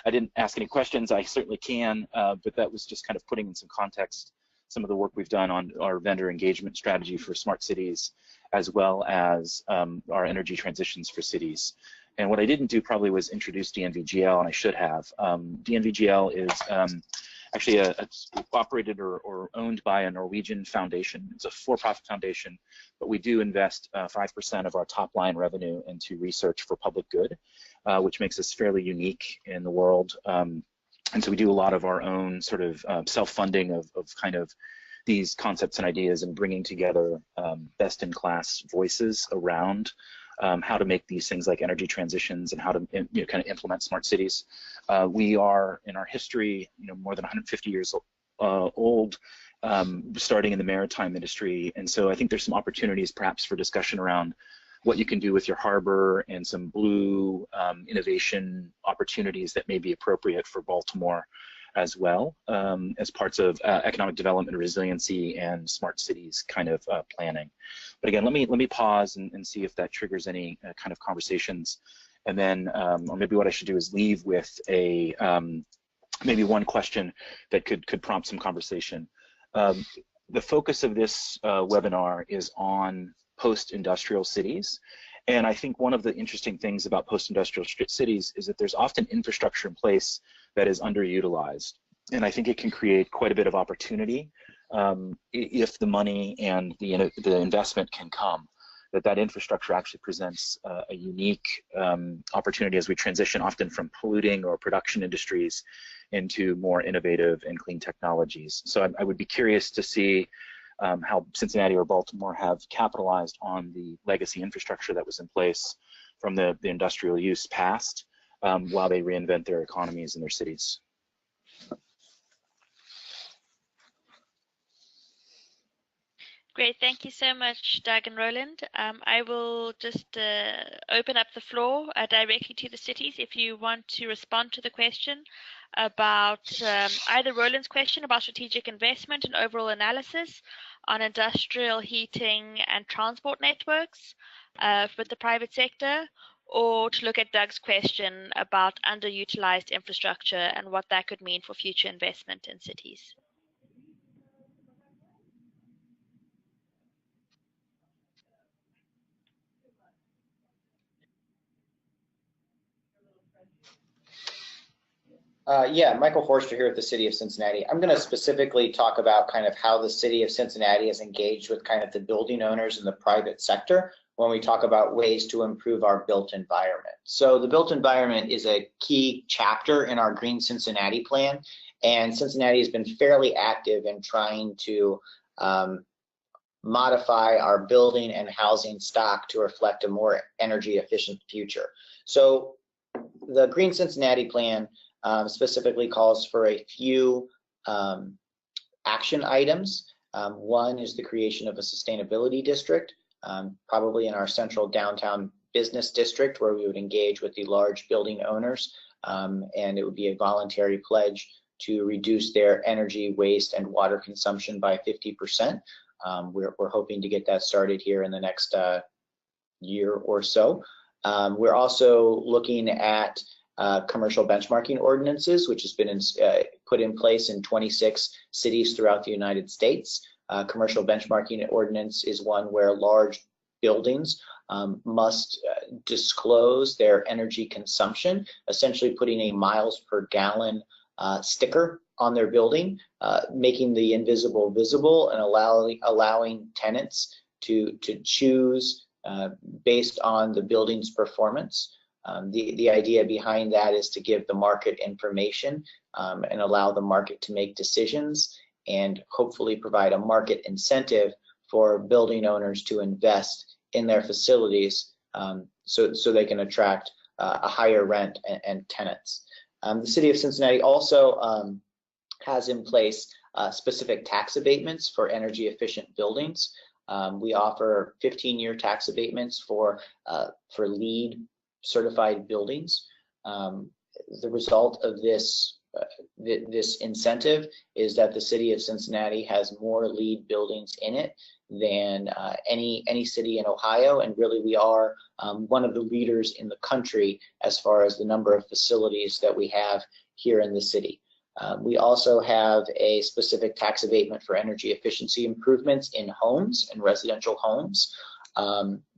I didn't ask any questions. I certainly can, but that was just kind of putting in some context some of the work we've done on our vendor engagement strategy for smart cities, as well as our energy transitions for cities. And what I didn't do probably was introduce DNVGL, and I should have. DNVGL is actually operated or owned by a Norwegian foundation. It's a for-profit foundation, but we do invest 5% of our top line revenue into research for public good, which makes us fairly unique in the world. And so we do a lot of our own sort of self-funding of kind of these concepts and ideas and bringing together best-in-class voices around how to make these things like energy transitions and how to kind of implement smart cities. We are, in our history, more than 150 years old, starting in the maritime industry. And so I think there's some opportunities perhaps for discussion around what you can do with your harbor and some blue innovation opportunities that may be appropriate for Baltimore as well, as parts of economic development, resiliency, and smart cities kind of planning. But again, let me pause and see if that triggers any kind of conversations, and then, or maybe what I should do is leave with a maybe one question that could prompt some conversation. The focus of this webinar is on post-industrial cities, And I think one of the interesting things about post-industrial cities is that there's often infrastructure in place that is underutilized. And I think it can create quite a bit of opportunity if the money and the investment can come. That infrastructure actually presents a unique opportunity as we transition often from polluting or production industries into more innovative and clean technologies. So I would be curious to see how Cincinnati or Baltimore have capitalized on the legacy infrastructure that was in place from the industrial use past while they reinvent their economies and their cities. Great, thank you so much, Doug and Roland. I will just open up the floor directly to the cities if you want to respond to the question about either Roland's question about strategic investment and overall analysis on industrial heating and transport networks with the private sector, or to look at Doug's question about underutilized infrastructure and what that could mean for future investment in cities. Yeah, Michael Forster here with the City of Cincinnati. I'm going to specifically talk about kind of how the City of Cincinnati is engaged with kind of the building owners in the private sector when we talk about ways to improve our built environment. So the built environment is a key chapter in our Green Cincinnati plan, and Cincinnati has been fairly active in trying to modify our building and housing stock to reflect a more energy efficient future. So the Green Cincinnati plan specifically calls for a few action items. One is the creation of a sustainability district, probably in our central downtown business district, where we would engage with the large building owners, and it would be a voluntary pledge to reduce their energy waste and water consumption by 50%. We're hoping to get that started here in the next year or so. We're also looking at commercial benchmarking ordinances, which has been put in place in 26 cities throughout the United States. Commercial benchmarking ordinance is one where large buildings must disclose their energy consumption, essentially putting a miles per gallon sticker on their building, making the invisible visible and allowing tenants to choose based on the building's performance. The idea behind that is to give the market information and allow the market to make decisions, and hopefully provide a market incentive for building owners to invest in their facilities so they can attract a higher rent and tenants. The City of Cincinnati also has in place specific tax abatements for energy efficient buildings. We offer 15-year tax abatements for LEED certified buildings. The result of this incentive is that the City of Cincinnati has more LEED buildings in it than any city in Ohio, and really we are one of the leaders in the country as far as the number of facilities that we have here in the city. We also have a specific tax abatement for energy efficiency improvements in homes and residential homes.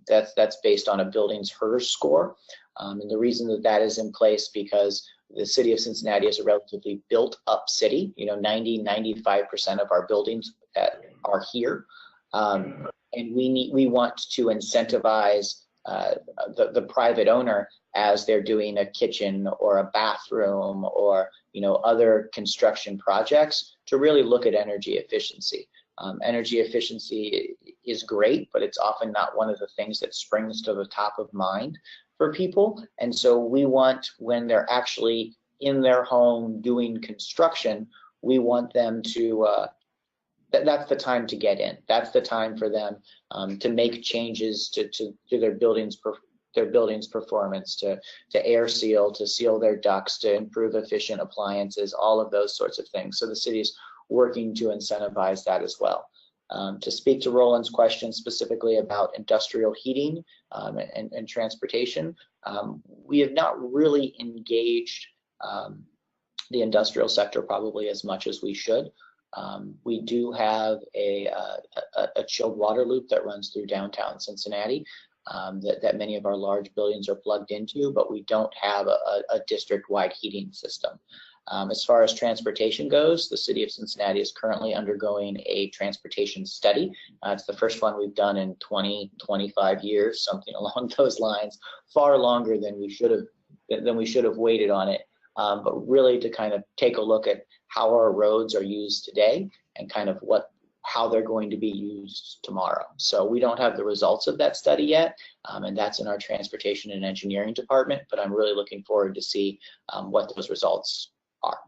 That's based on a building's HERS score. And the reason that is in place because the City of Cincinnati is a relatively built up city. 95% of our buildings are here. And we want to incentivize the private owner as they're doing a kitchen or a bathroom or other construction projects to really look at energy efficiency. Energy efficiency is great, but it's often not one of the things that springs to the top of mind for people. And so we want, when they're actually in their home doing construction, we want them to, that's the time to get in. That's the time for them to make changes to their building's performance, to air seal, to seal their ducts, to improve efficient appliances, all of those sorts of things. So the city's working to incentivize that as well. To speak to Roland's question specifically about industrial heating and transportation, we have not really engaged the industrial sector probably as much as we should. We do have a chilled water loop that runs through downtown Cincinnati. that many of our large buildings are plugged into, but we don't have a district-wide heating system. As far as transportation goes, the city of Cincinnati is currently undergoing a transportation study. It's the first one we've done in 20, 25 years, something along those lines, far longer than we should have waited on it. But really to kind of take a look at how our roads are used today and kind of how they're going to be used tomorrow. So we don't have the results of that study yet, and that's in our transportation and engineering department, but I'm really looking forward to see what those results are.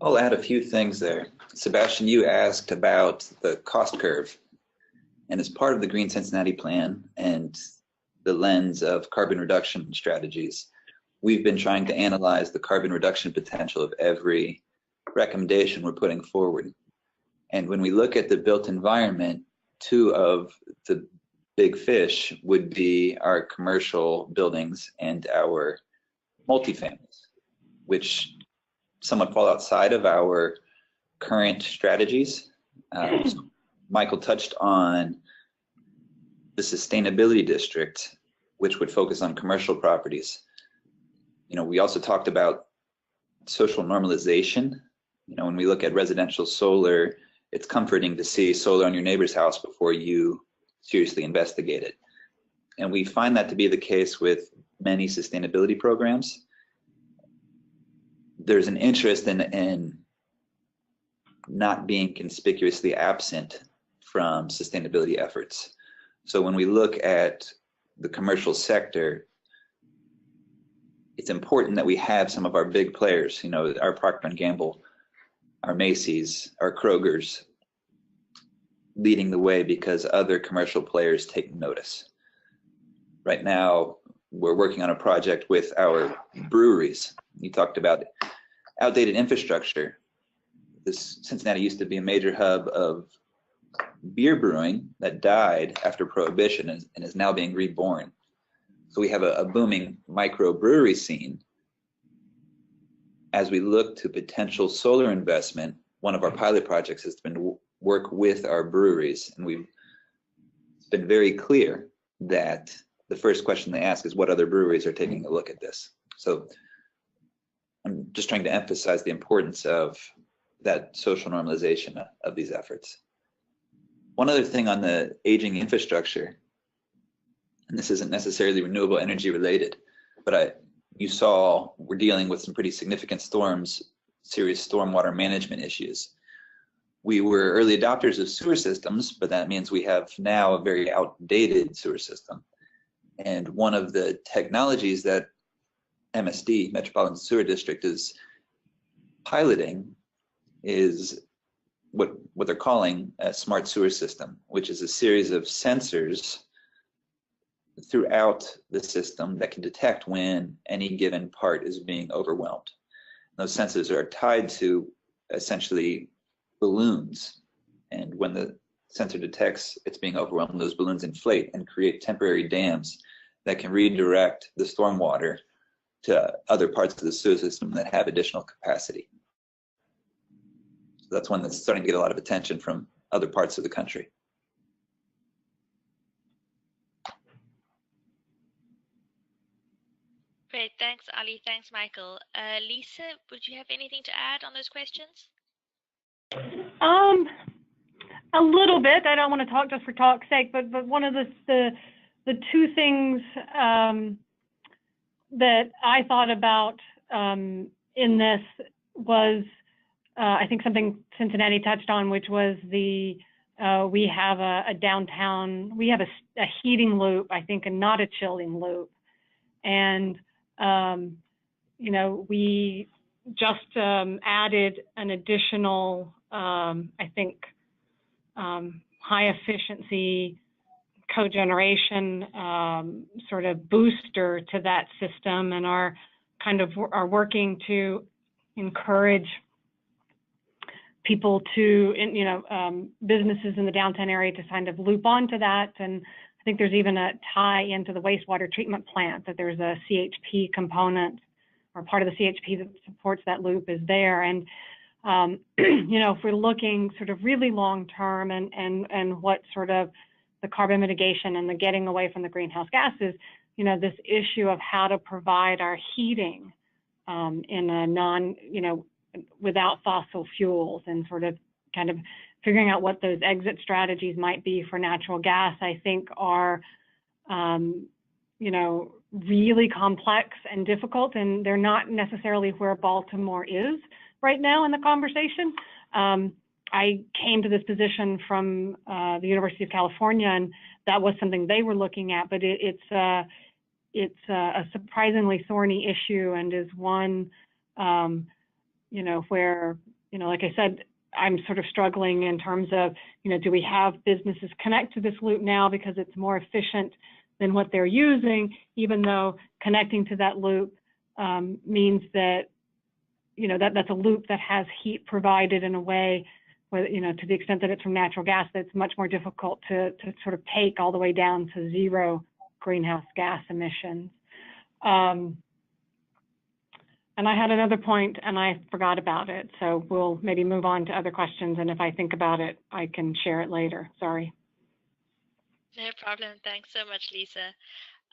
I'll add a few things there. Sebastian, you asked about the cost curve, and as part of the Green Cincinnati plan and the lens of carbon reduction strategies, we've been trying to analyze the carbon reduction potential of every recommendation we're putting forward. And when we look at the built environment, two of the big fish would be our commercial buildings and our multifamilies, which somewhat fall outside of our current strategies. So Michael touched on the sustainability district, which would focus on commercial properties. We also talked about social normalization. When we look at residential solar, it's comforting to see solar on your neighbor's house before you seriously investigate it. And we find that to be the case with many sustainability programs. There's an interest in not being conspicuously absent from sustainability efforts. So when we look at the commercial sector, it's important that we have some of our big players, our Procter & Gamble, our Macy's, our Kroger's, leading the way because other commercial players take notice. Right now, we're working on a project with our breweries. You talked about outdated infrastructure. Cincinnati used to be a major hub of beer brewing that died after Prohibition and is now being reborn. So we have a booming microbrewery scene. As we look to potential solar investment, one of our pilot projects has been to work with our breweries, and it's been very clear that the first question they ask is what other breweries are taking a look at this. So I'm just trying to emphasize the importance of that social normalization of these efforts. One other thing on the aging infrastructure, and this isn't necessarily renewable energy related, but you saw we're dealing with some pretty significant storms, serious stormwater management issues. We were early adopters of sewer systems, but that means we have now a very outdated sewer system. And one of the technologies that MSD, Metropolitan Sewer District, is piloting is what they're calling a smart sewer system, which is a series of sensors throughout the system that can detect when any given part is being overwhelmed. Those sensors are tied to essentially balloons, and when the sensor detects it's being overwhelmed, those balloons inflate and create temporary dams that can redirect the stormwater to other parts of the sewer system that have additional capacity. So that's one that's starting to get a lot of attention from other parts of the country. Great, thanks Ali, thanks Michael. Lisa, would you have anything to add on those questions? A little bit. I don't want to talk just for talk's sake, but one of the two things that I thought about in this was I think something Cincinnati touched on, which was we have a downtown, we have a heating loop, I think, and not a chilling loop. And we just added an additional, I think, high efficiency cogeneration sort of booster to that system, and are working to encourage people to, businesses in the downtown area to kind of loop onto that. And I think there's even a tie into the wastewater treatment plant, that there's a CHP component, or part of the CHP that supports that loop is there. And if we're looking sort of really long term and what sort of the carbon mitigation and the getting away from the greenhouse gases, you know, this issue of how to provide our heating in a without fossil fuels, and sort of kind of figuring out what those exit strategies might be for natural gas, I think are, you know, really complex and difficult, and they're not necessarily where Baltimore is right now in the conversation. I came to this position from the University of California, and that was something they were looking at, but it's a surprisingly thorny issue, and is one, you know, where, you know, like I said, I'm sort of struggling in terms of, you know, do we have businesses connect to this loop now because it's more efficient than what they're using, even though connecting to that loop means that, you know, that's a loop that has heat provided in a way where, you know, to the extent that it's from natural gas, that's much more difficult to sort of take all the way down to zero greenhouse gas emissions. And I had another point and I forgot about it. So we'll maybe move on to other questions. And if I think about it, I can share it later. Sorry. No problem. Thanks so much, Lisa.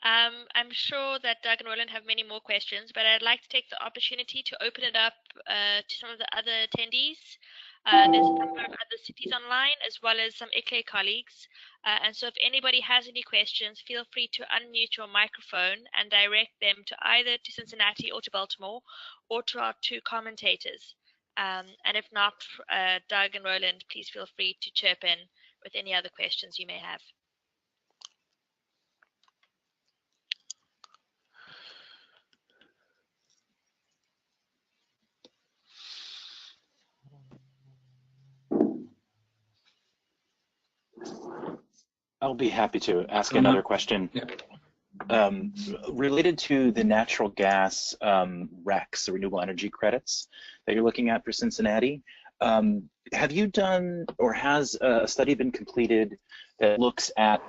I'm sure that Doug and Roland have many more questions, but I'd like to take the opportunity to open it up to some of the other attendees. There's a number of other cities online, as well as some ICLEI colleagues. And so if anybody has any questions, feel free to unmute your microphone and direct them to either to Cincinnati or to Baltimore, or to our two commentators. And if not, Doug and Roland, please feel free to chirp in with any other questions you may have. I'll be happy to ask another question. Yeah. Related to the natural gas RECs, the renewable energy credits that you're looking at for Cincinnati, have you done, or has a study been completed that looks at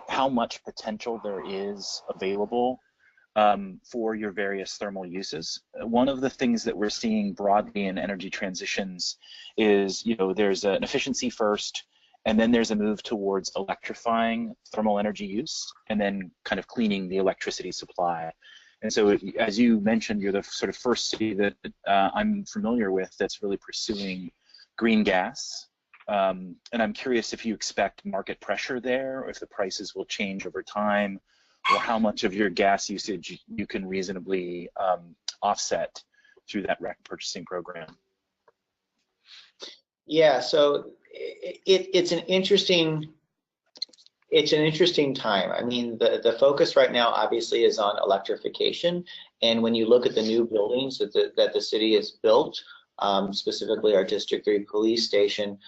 how much potential there is available for your various thermal uses? One of the things that we're seeing broadly in energy transitions is, you know, there's an efficiency first, and then there's a move towards electrifying thermal energy use, and then kind of cleaning the electricity supply. And so, as you mentioned, you're the sort of first city that I'm familiar with that's really pursuing green gas. And I'm curious if you expect market pressure there, or if the prices will change over time, or how much of your gas usage you can reasonably offset through that REC purchasing program. Yeah, so it's an interesting time. I mean, the focus right now obviously is on electrification, and when you look at the new buildings that the city has built, specifically our District 3 police station,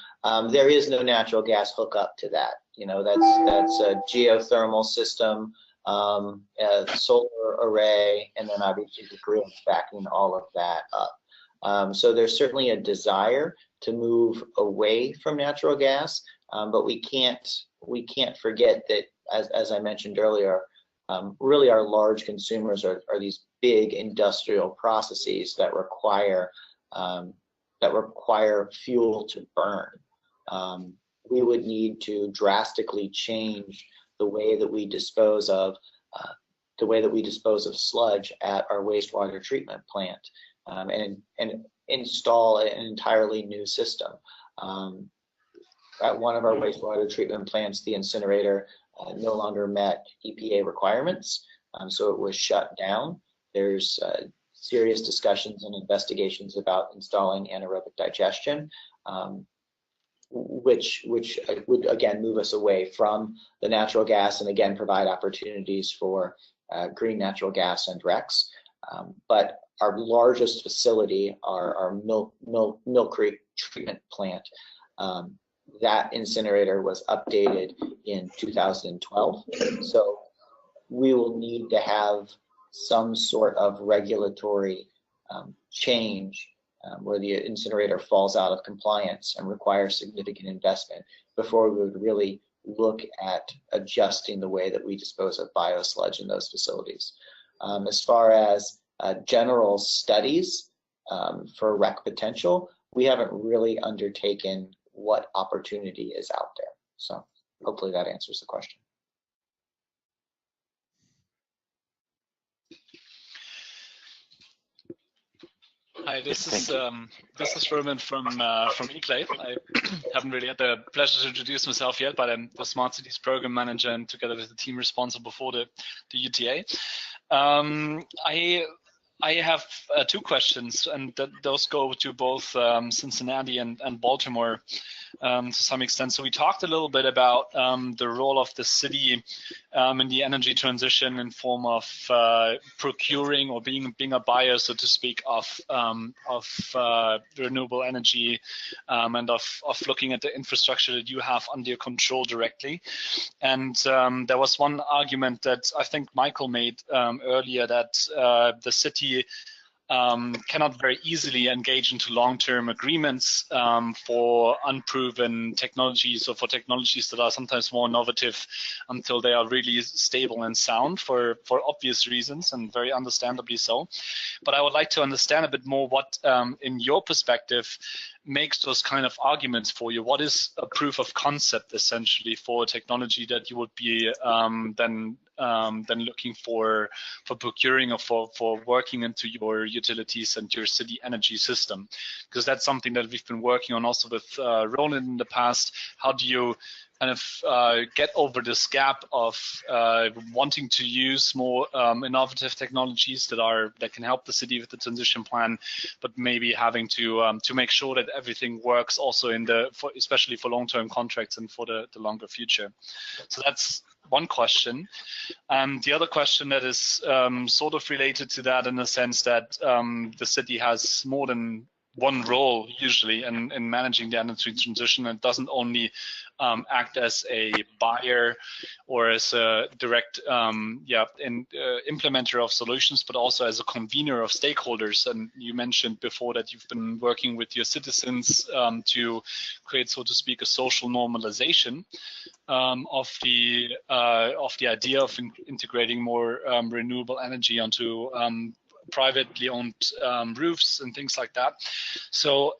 there is no natural gas hookup to that. You know, that's a geothermal system, a solar array, and then obviously the grid backing all of that up. So there's certainly a desire to move away from natural gas, but we can't forget that, as I mentioned earlier, really our large consumers are these big industrial processes that require fuel to burn. We would need to drastically change the way that we dispose of sludge at our wastewater treatment plant, and install an entirely new system. At one of our wastewater treatment plants, the incinerator no longer met EPA requirements, so it was shut down. There's serious discussions and investigations about installing anaerobic digestion, which would again move us away from the natural gas and again provide opportunities for green natural gas and RECs. But our largest facility, our Mill Creek treatment plant, that incinerator was updated in 2012. So we will need to have some sort of regulatory change where the incinerator falls out of compliance and requires significant investment before we would really look at adjusting the way that we dispose of biosludge in those facilities. As far as general studies for REC potential, we haven't really undertaken what opportunity is out there. So Hopefully that answers the question. Hi, this is Roman from eClave. I haven't really had the pleasure to introduce myself yet, but I'm the Smart Cities Program Manager, and together with the team responsible for the UTA. I have two questions, and those go to both Cincinnati and Baltimore to some extent. So we talked a little bit about the role of the city in the energy transition in form of procuring or being a buyer, so to speak, of renewable energy and of looking at the infrastructure that you have under your control directly. And there was one argument that I think Michael made earlier, that the city cannot very easily engage into long-term agreements for unproven technologies, or for technologies that are sometimes more innovative, until they are really stable and sound for obvious reasons, and very understandably so. But I would like to understand a bit more what, in your perspective, makes those kind of arguments for you. What is a proof of concept, essentially, for technology that you would be then looking for procuring, or for working into your utilities and your city energy system? Because that's something that we've been working on also with Roland in the past. How do you kind of get over this gap of wanting to use more innovative technologies that can help the city with the transition plan, but maybe having to make sure that everything works also especially for long-term contracts and for the longer future? So that's one question. The other question that is sort of related to that, in the sense that the city has more than one role usually in managing the energy transition, and doesn't only act as a buyer or as a direct implementer of solutions, but also as a convener of stakeholders. And you mentioned before that you've been working with your citizens to create, so to speak, a social normalization of the idea of integrating more renewable energy onto privately owned roofs and things like that. So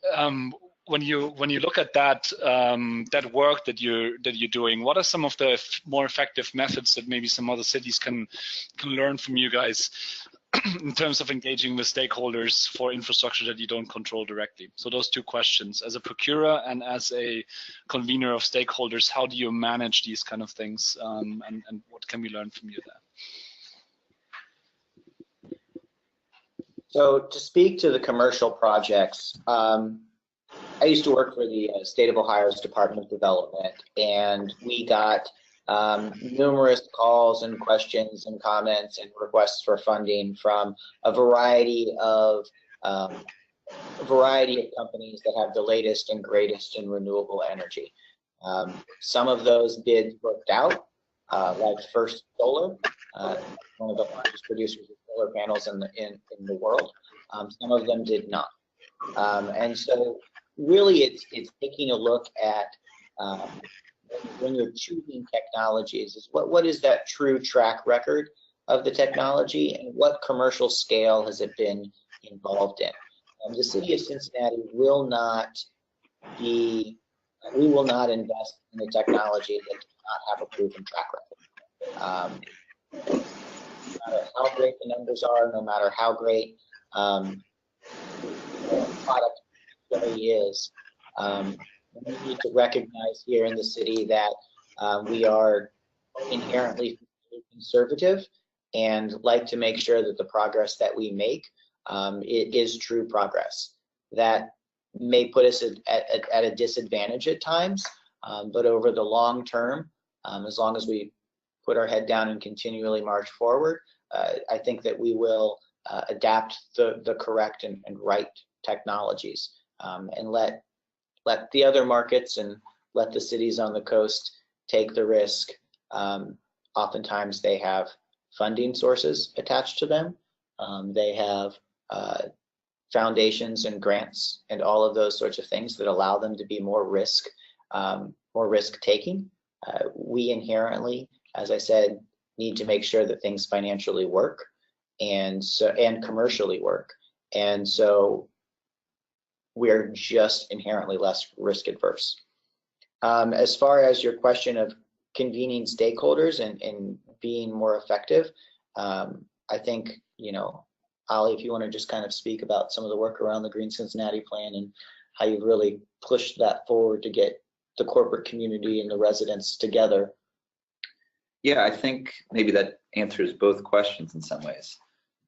when you look at that that work that you're doing, what are some of the more effective methods that maybe some other cities can learn from you guys in terms of engaging with stakeholders for infrastructure that you don't control directly? So those two questions: as a procurer and as a convener of stakeholders, how do you manage these kind of things, and what can we learn from you there? So to speak to the commercial projects, I used to work for the State of Ohio's Department of Development, and we got numerous calls and questions and comments and requests for funding from a variety of companies that have the latest and greatest in renewable energy. Some of those bids worked out, like First Solar, one of the largest producers of solar panels in the world. Some of them did not, and so really it's taking a look at when you're choosing technologies, is what is that true track record of the technology, and what commercial scale has it been involved in. The city of Cincinnati will not invest in a technology that does not have a proven track record. No matter how great the numbers are, no matter how great the product really is, we need to recognize here in the city that we are inherently conservative and like to make sure that the progress that we make it is true progress. That may put us at a disadvantage at times, but over the long term, as long as we put our head down and continually march forward, I think that we will adapt the correct and right technologies, and let the other markets and let the cities on the coast take the risk. Oftentimes they have funding sources attached to them. They have foundations and grants and all of those sorts of things that allow them to be more risk taking. We inherently, as I said, need to make sure that things financially work and commercially work. And so we're just inherently less risk adverse. As far as your question of convening stakeholders and being more effective. I think, you know, Ali, if you want to just kind of speak about some of the work around the Green Cincinnati plan and how you've really pushed that forward to get the corporate community and the residents together. Yeah, I think maybe that answers both questions in some ways.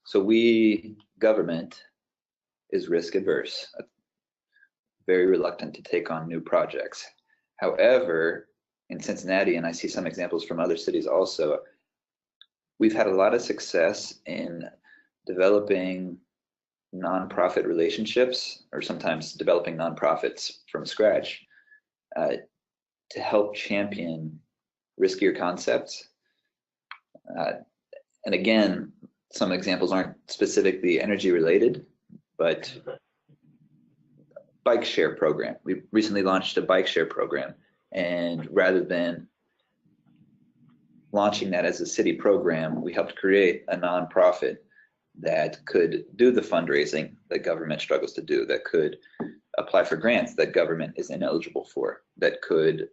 So we, government, is risk adverse, very reluctant to take on new projects. However, in Cincinnati, and I see some examples from other cities also, we've had a lot of success in developing nonprofit relationships, or sometimes developing nonprofits from scratch to help champion riskier concepts. And again, some examples aren't specifically energy related, but bike share program. We recently launched a bike share program, and rather than launching that as a city program, we helped create a nonprofit that could do the fundraising that government struggles to do, that could apply for grants that government is ineligible for, that could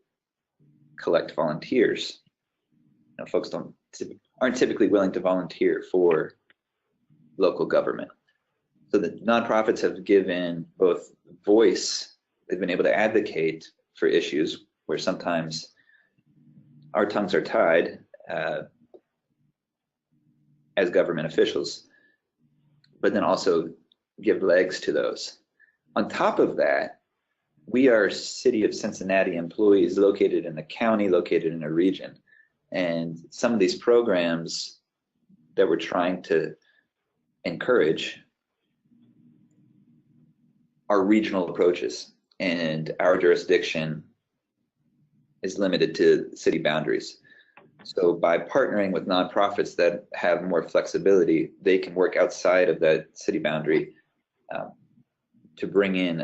collect volunteers. You know, folks aren't typically willing to volunteer for local government. So the nonprofits have given both voice, they've been able to advocate for issues where sometimes our tongues are tied as government officials, but then also give legs to those. On top of that, we are City of Cincinnati employees located in a county, located in a region. And some of these programs that we're trying to encourage are regional approaches, and our jurisdiction is limited to city boundaries. So by partnering with nonprofits that have more flexibility, they can work outside of that city boundary to bring in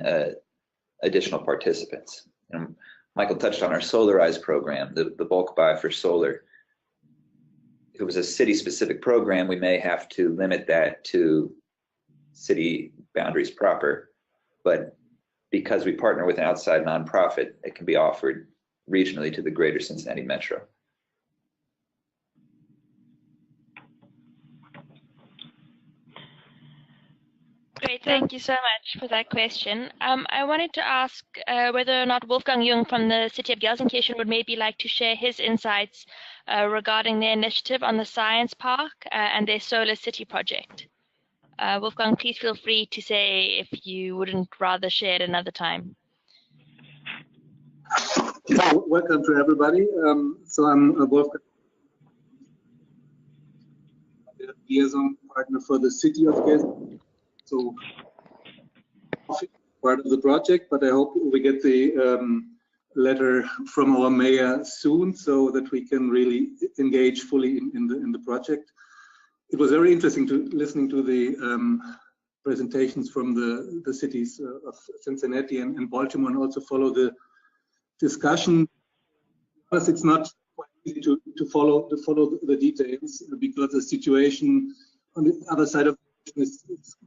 additional participants. And Michael touched on our Solarized program, the bulk buy for solar. If it was a city-specific program, we may have to limit that to city boundaries proper. But because we partner with an outside nonprofit, it can be offered regionally to the greater Cincinnati metro. Great, thank you so much for that question. I wanted to ask whether or not Wolfgang Jung from the City of Gelsenkirchen would maybe like to share his insights regarding their initiative on the Science Park and their Solar City project. Wolfgang, please feel free to say if you wouldn't rather share it another time. Yeah, welcome to everybody. So I'm Wolfgang, the liaison partner for the City of Gelsenkirchen. So part of the project, but I hope we get the letter from our mayor soon so that we can really engage fully in the project. It was very interesting listening to the presentations from the cities of Cincinnati and Baltimore, and also follow the discussion. Plus, it's not quite easy to follow the details because the situation on the other side of is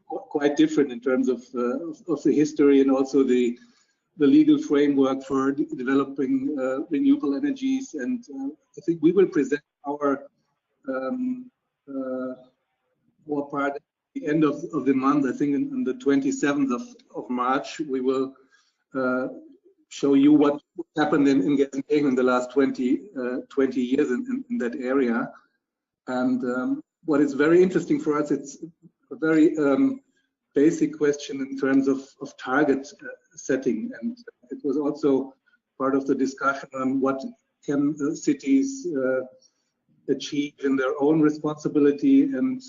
quite different in terms of the history and also the legal framework for developing renewable energies. And I think we will present our part at the end of the month. I think on the 27th of March, we will show you what happened in Gelsenkirchen in the last 20 years in that area. And what is very interesting for us, it's a very basic question in terms of target setting. And it was also part of the discussion on what can cities achieve in their own responsibility, and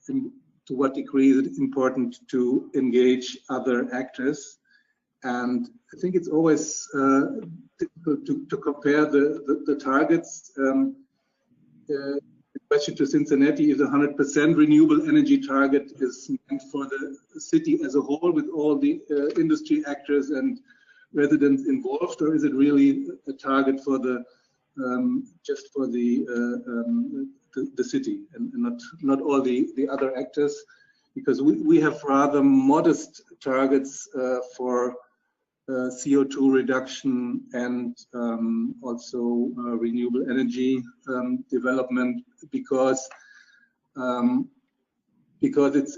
to what degree is it important to engage other actors. And I think it's always difficult to compare the targets. The question to Cincinnati is 100% renewable energy target is meant for the city as a whole with all the industry actors and residents involved, or is it really a target for the just for the city and not all the other actors? Because we have rather modest targets for CO2 reduction and also renewable energy development, because it's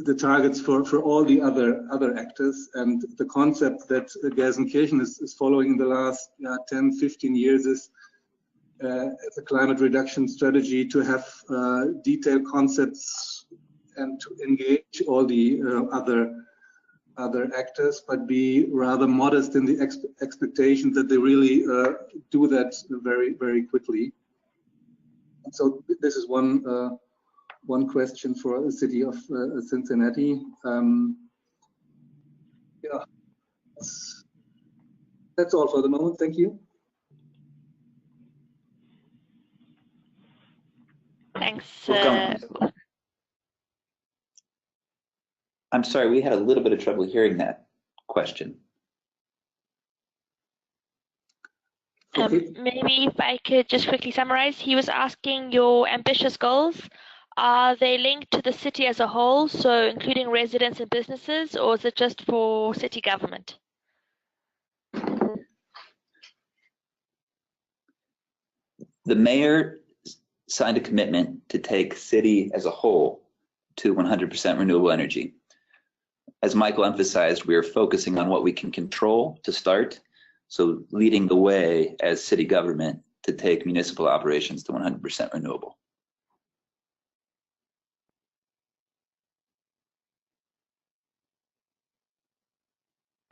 the targets for all the other actors, and the concept that Gelsenkirchen is following in the last 10-15 years is as a climate reduction strategy to have detailed concepts and to engage all the other actors, but be rather modest in the expectation that they really do that very quickly. And so this is one question for the city of Cincinnati. Yeah, that's all for the moment. Thank you. Thanks. I'm sorry, we had a little bit of trouble hearing that question. Maybe if I could just quickly summarize, he was asking your ambitious goals. Are they linked to the city as a whole, so including residents and businesses, or is it just for city government? The mayor signed a commitment to take city as a whole to 100% renewable energy. As Michael emphasized, we are focusing on what we can control to start, so leading the way as city government to take municipal operations to 100% renewable.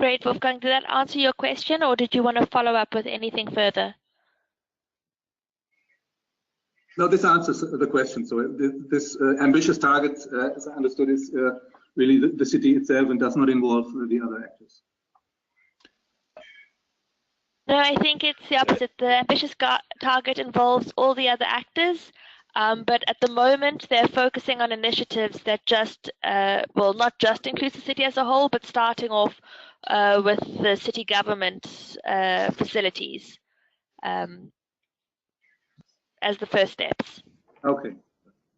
Great, Wolfgang, did that answer your question, or did you want to follow up with anything further? No, this answers the question. So this ambitious target, as I understood, is really the city itself and does not involve the other actors. No, I think it's the opposite. The ambitious target involves all the other actors, but at the moment they're focusing on initiatives that just, well, not just include the city as a whole, but starting off with the city government facilities as the first steps. Okay.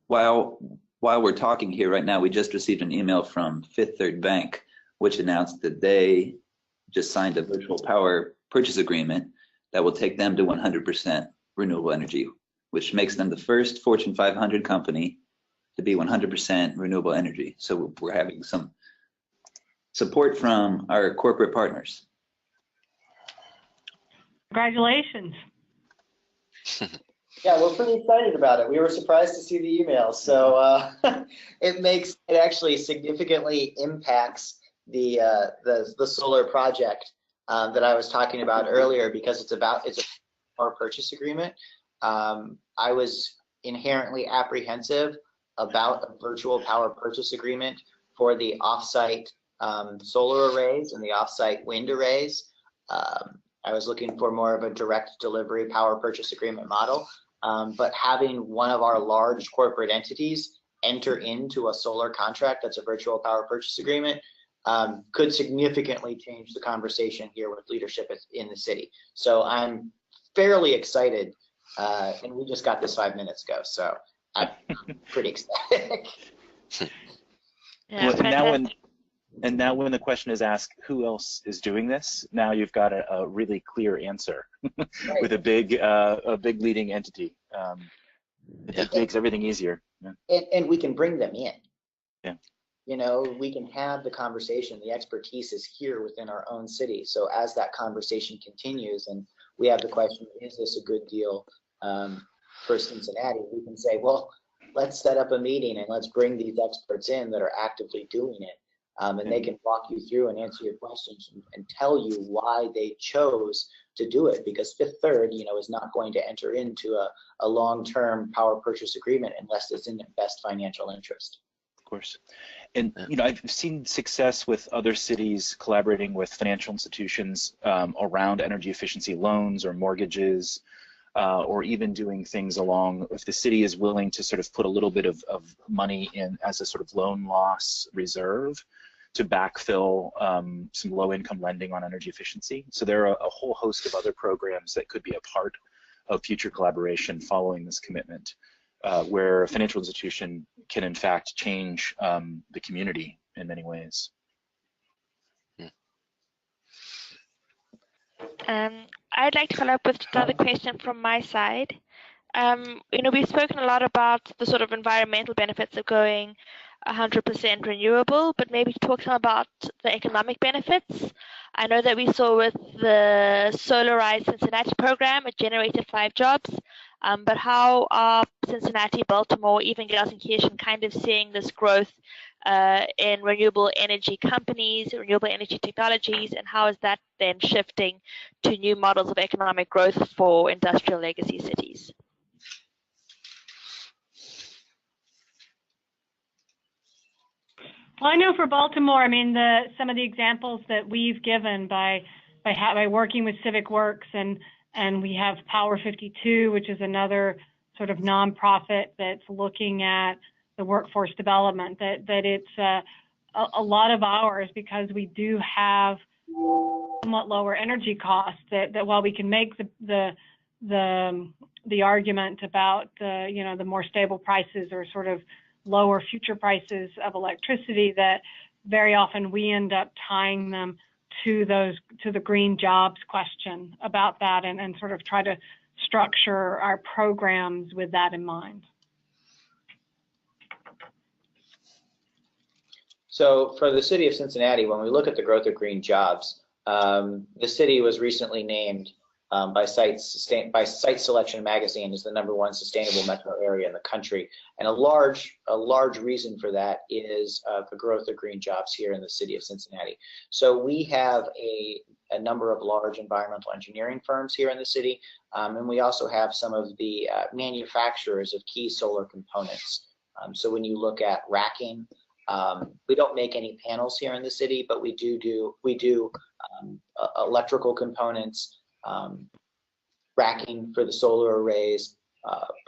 While we're talking here right now, we just received an email from Fifth Third Bank, which announced that they just signed a virtual power purchase agreement that will take them to 100% renewable energy, which makes them the first Fortune 500 company to be 100% renewable energy. So we're having some support from our corporate partners. Congratulations. Yeah, we're pretty excited about it. We were surprised to see the email. So it actually significantly impacts the solar project that I was talking about earlier, because it's a power purchase agreement. I was inherently apprehensive about a virtual power purchase agreement for the offsite solar arrays and the offsite wind arrays. I was looking for more of a direct delivery power purchase agreement model. But having one of our large corporate entities enter into a solar contract that's a virtual power purchase agreement could significantly change the conversation here with leadership in the city. So I'm fairly excited, and we just got this 5 minutes ago, so I'm pretty ecstatic. Yeah, well, now when the question is asked, who else is doing this? Now you've got a really clear answer Right. with a big leading entity. It makes everything easier. Yeah. And we can bring them in. Yeah. You know, we can have the conversation. The expertise is here within our own city. So as that conversation continues and we have the question, is this a good deal for Cincinnati? We can say, well, let's set up a meeting and let's bring these experts in that are actively doing it. And they can walk you through and answer your questions and tell you why they chose to do it, because Fifth Third, you know, is not going to enter into a long-term power purchase agreement unless it's in their best financial interest. Of course. And, you know, I've seen success with other cities collaborating with financial institutions around energy efficiency loans or mortgages, or even doing things along, if the city is willing to sort of put a little bit of money in as a sort of loan loss reserve to backfill some low-income lending on energy efficiency. So there are a whole host of other programs that could be a part of future collaboration following this commitment, where a financial institution can in fact change the community in many ways. I'd like to follow up with another question from my side. We've spoken a lot about the sort of environmental benefits of going 100% renewable, but maybe talk some about the economic benefits. I know that we saw with the Solarized Cincinnati program, it generated 5 jobs, but how are Cincinnati, Baltimore, even Gelsenkirchen kind of seeing this growth in renewable energy companies, renewable energy technologies, and how is that then shifting to new models of economic growth for industrial legacy cities? Well, I know for Baltimore, I mean, some of the examples that we've given by working with Civic Works, and we have Power 52, which is another sort of nonprofit that's looking at the workforce development, that it's a lot of hours, because we do have somewhat lower energy costs, that while we can make the argument about the more stable prices or sort of lower future prices of electricity, that very often we end up tying them to the green jobs question about that, and sort of try to structure our programs with that in mind. So for the city of Cincinnati, when we look at the growth of green jobs, the city was recently named by Site Selection Magazine as the #1 sustainable metro area in the country, and a large reason for that is the growth of green jobs here in the city of Cincinnati. So we have a number of large environmental engineering firms here in the city, and we also have some of the manufacturers of key solar components. So when you look at racking, we don't make any panels here in the city, but we do electrical components, racking for the solar arrays,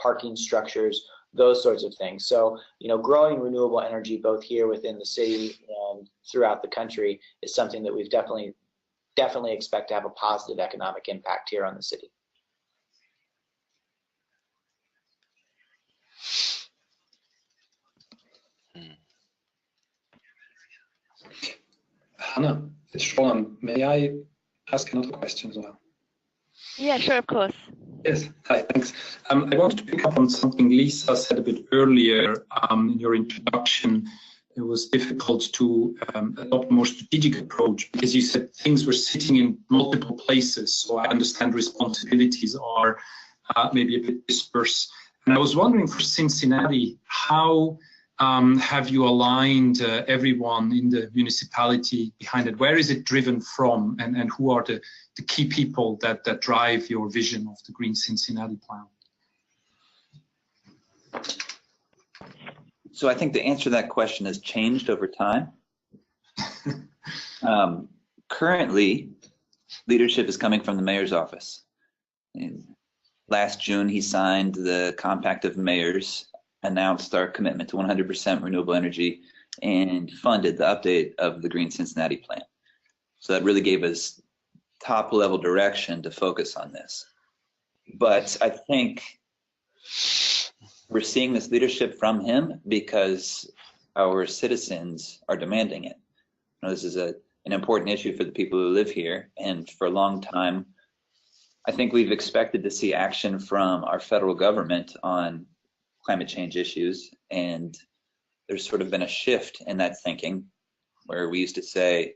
parking structures, those sorts of things. So, growing renewable energy both here within the city and throughout the country is something that we've definitely expect to have a positive economic impact here on the city. Hannah, it's Roland. May I ask another question as well? Yeah, sure, of course. Yes, hi, thanks. I wanted to pick up on something Lisa said a bit earlier in your introduction. It was difficult to adopt a more strategic approach because you said things were sitting in multiple places. So I understand responsibilities are maybe a bit dispersed. And I was wondering for Cincinnati, how have you aligned everyone in the municipality behind it? Where is it driven from, and who are the key people that drive your vision of the Green Cincinnati plan? So I think the answer to that question has changed over time. Currently, leadership is coming from the mayor's office. Last June, he signed the Compact of Mayors, announced our commitment to 100% renewable energy, and funded the update of the Green Cincinnati plan. So that really gave us top-level direction to focus on this. But I think we're seeing this leadership from him because our citizens are demanding it. This is an important issue for the people who live here, and for a long time, I think we've expected to see action from our federal government on climate change issues, and there's sort of been a shift in that thinking, where we used to say,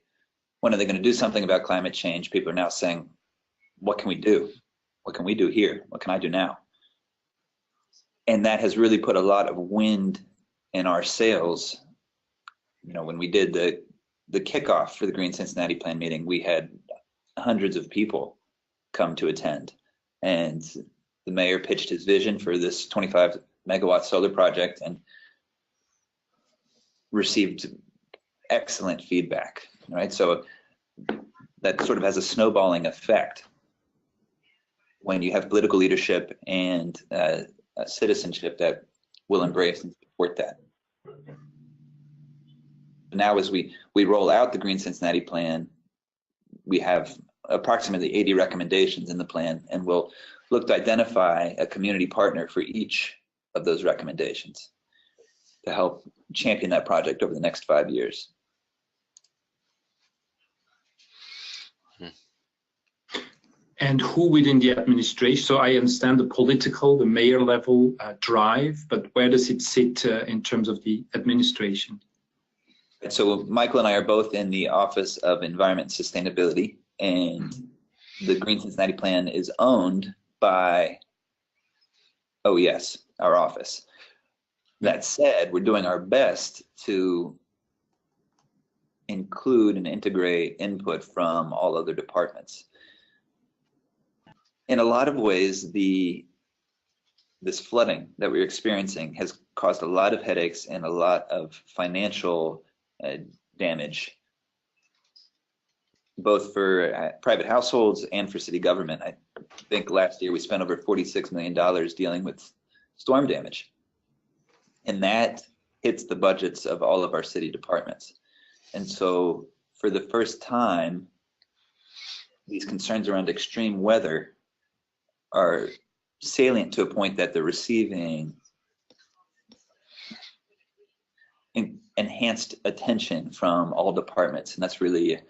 when are they going to do something about climate change? People are now saying, what can we do? What can we do here? What can I do now? And that has really put a lot of wind in our sails. When we did the kickoff for the Green Cincinnati Plan meeting, we had hundreds of people come to attend, and the mayor pitched his vision for this 25 megawatt solar project and received excellent feedback, right? So that sort of has a snowballing effect when you have political leadership and citizenship that will embrace and support that. Now, as we roll out the Green Cincinnati plan, we have approximately 80 recommendations in the plan, and we'll look to identify a community partner for each of those recommendations to help champion that project over the next 5 years. and who within the administration? So I understand the political, the mayor level drive, but where does it sit in terms of the administration? So Michael and I are both in the Office of Environment and Sustainability, and the Green Cincinnati Plan is owned by OES, our office. That said, we're doing our best to include and integrate input from all other departments. In a lot of ways, this flooding that we're experiencing has caused a lot of headaches and a lot of financial damage, both for private households and for city government. I think last year we spent over $46 million dealing with storm damage, and that hits the budgets of all of our city departments. And so for the first time, these concerns around extreme weather are salient to a point that they're receiving enhanced attention from all departments, and that's really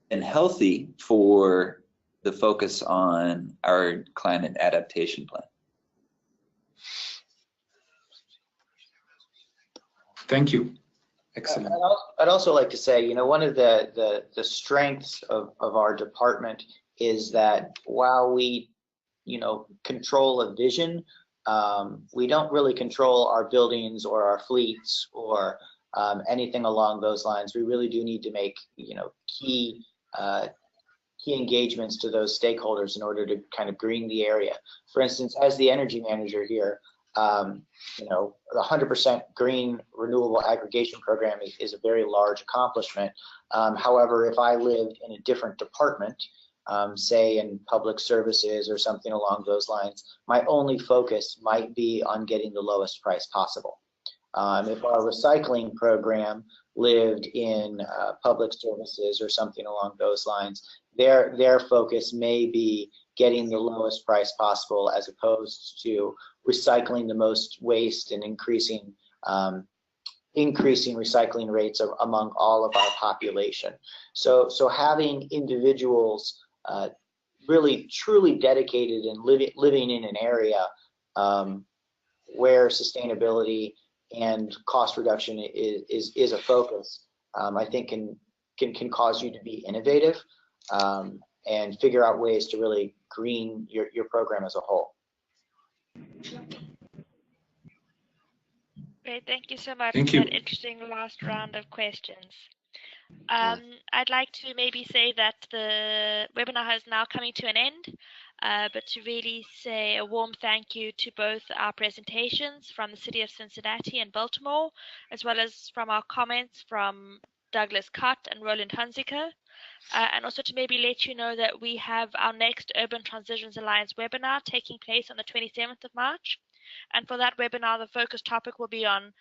and healthy for the focus on our climate adaptation plan. Thank you. Excellent. I'd also like to say, you know, one of the strengths of our department is that while we, you know, control a vision, we don't really control our buildings or our fleets or anything along those lines. We really do need to make, you know, key engagements to those stakeholders in order to kind of green the area. For instance, as the energy manager here, you know, the 100% green renewable aggregation program is a very large accomplishment. However, if I lived in a different department, say in public services or something along those lines, my only focus might be on getting the lowest price possible. If our recycling program lived in public services or something along those lines, their focus may be getting the lowest price possible as opposed to recycling the most waste and increasing recycling rates among all of our population. So having individuals really truly dedicated and living in an area where sustainability and cost reduction is a focus, I think can cause you to be innovative and figure out ways to really green your program as a whole. Great, thank you so much Thank for you. that interesting last round of questions. I'd like to maybe say that the webinar is now coming to an end, but to really say a warm thank you to both our presentations from the City of Cincinnati and Baltimore, as well as from our comments from Douglas Cutt and Roland Hunziker. And also to maybe let you know that we have our next Urban Transitions Alliance webinar taking place on the 27th of March. And for that webinar, the focus topic will be on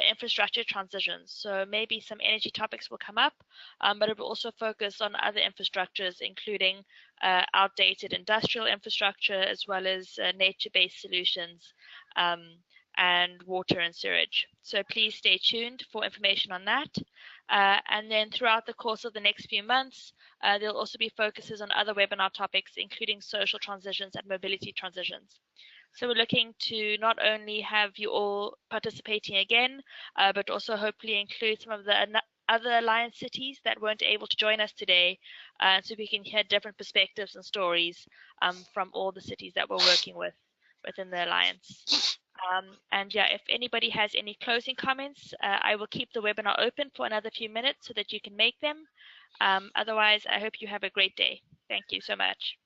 infrastructure transitions. So maybe some energy topics will come up, but it will also focus on other infrastructures, including outdated industrial infrastructure, as well as nature-based solutions and water and sewage. So please stay tuned for information on that. And then throughout the course of the next few months, there'll also be focuses on other webinar topics, including social transitions and mobility transitions. So we're looking to not only have you all participating again, but also hopefully include some of the other Alliance cities that weren't able to join us today, so we can hear different perspectives and stories from all the cities that we're working with within the Alliance. And yeah, if anybody has any closing comments, I will keep the webinar open for another few minutes so that you can make them. Otherwise, I hope you have a great day. Thank you so much.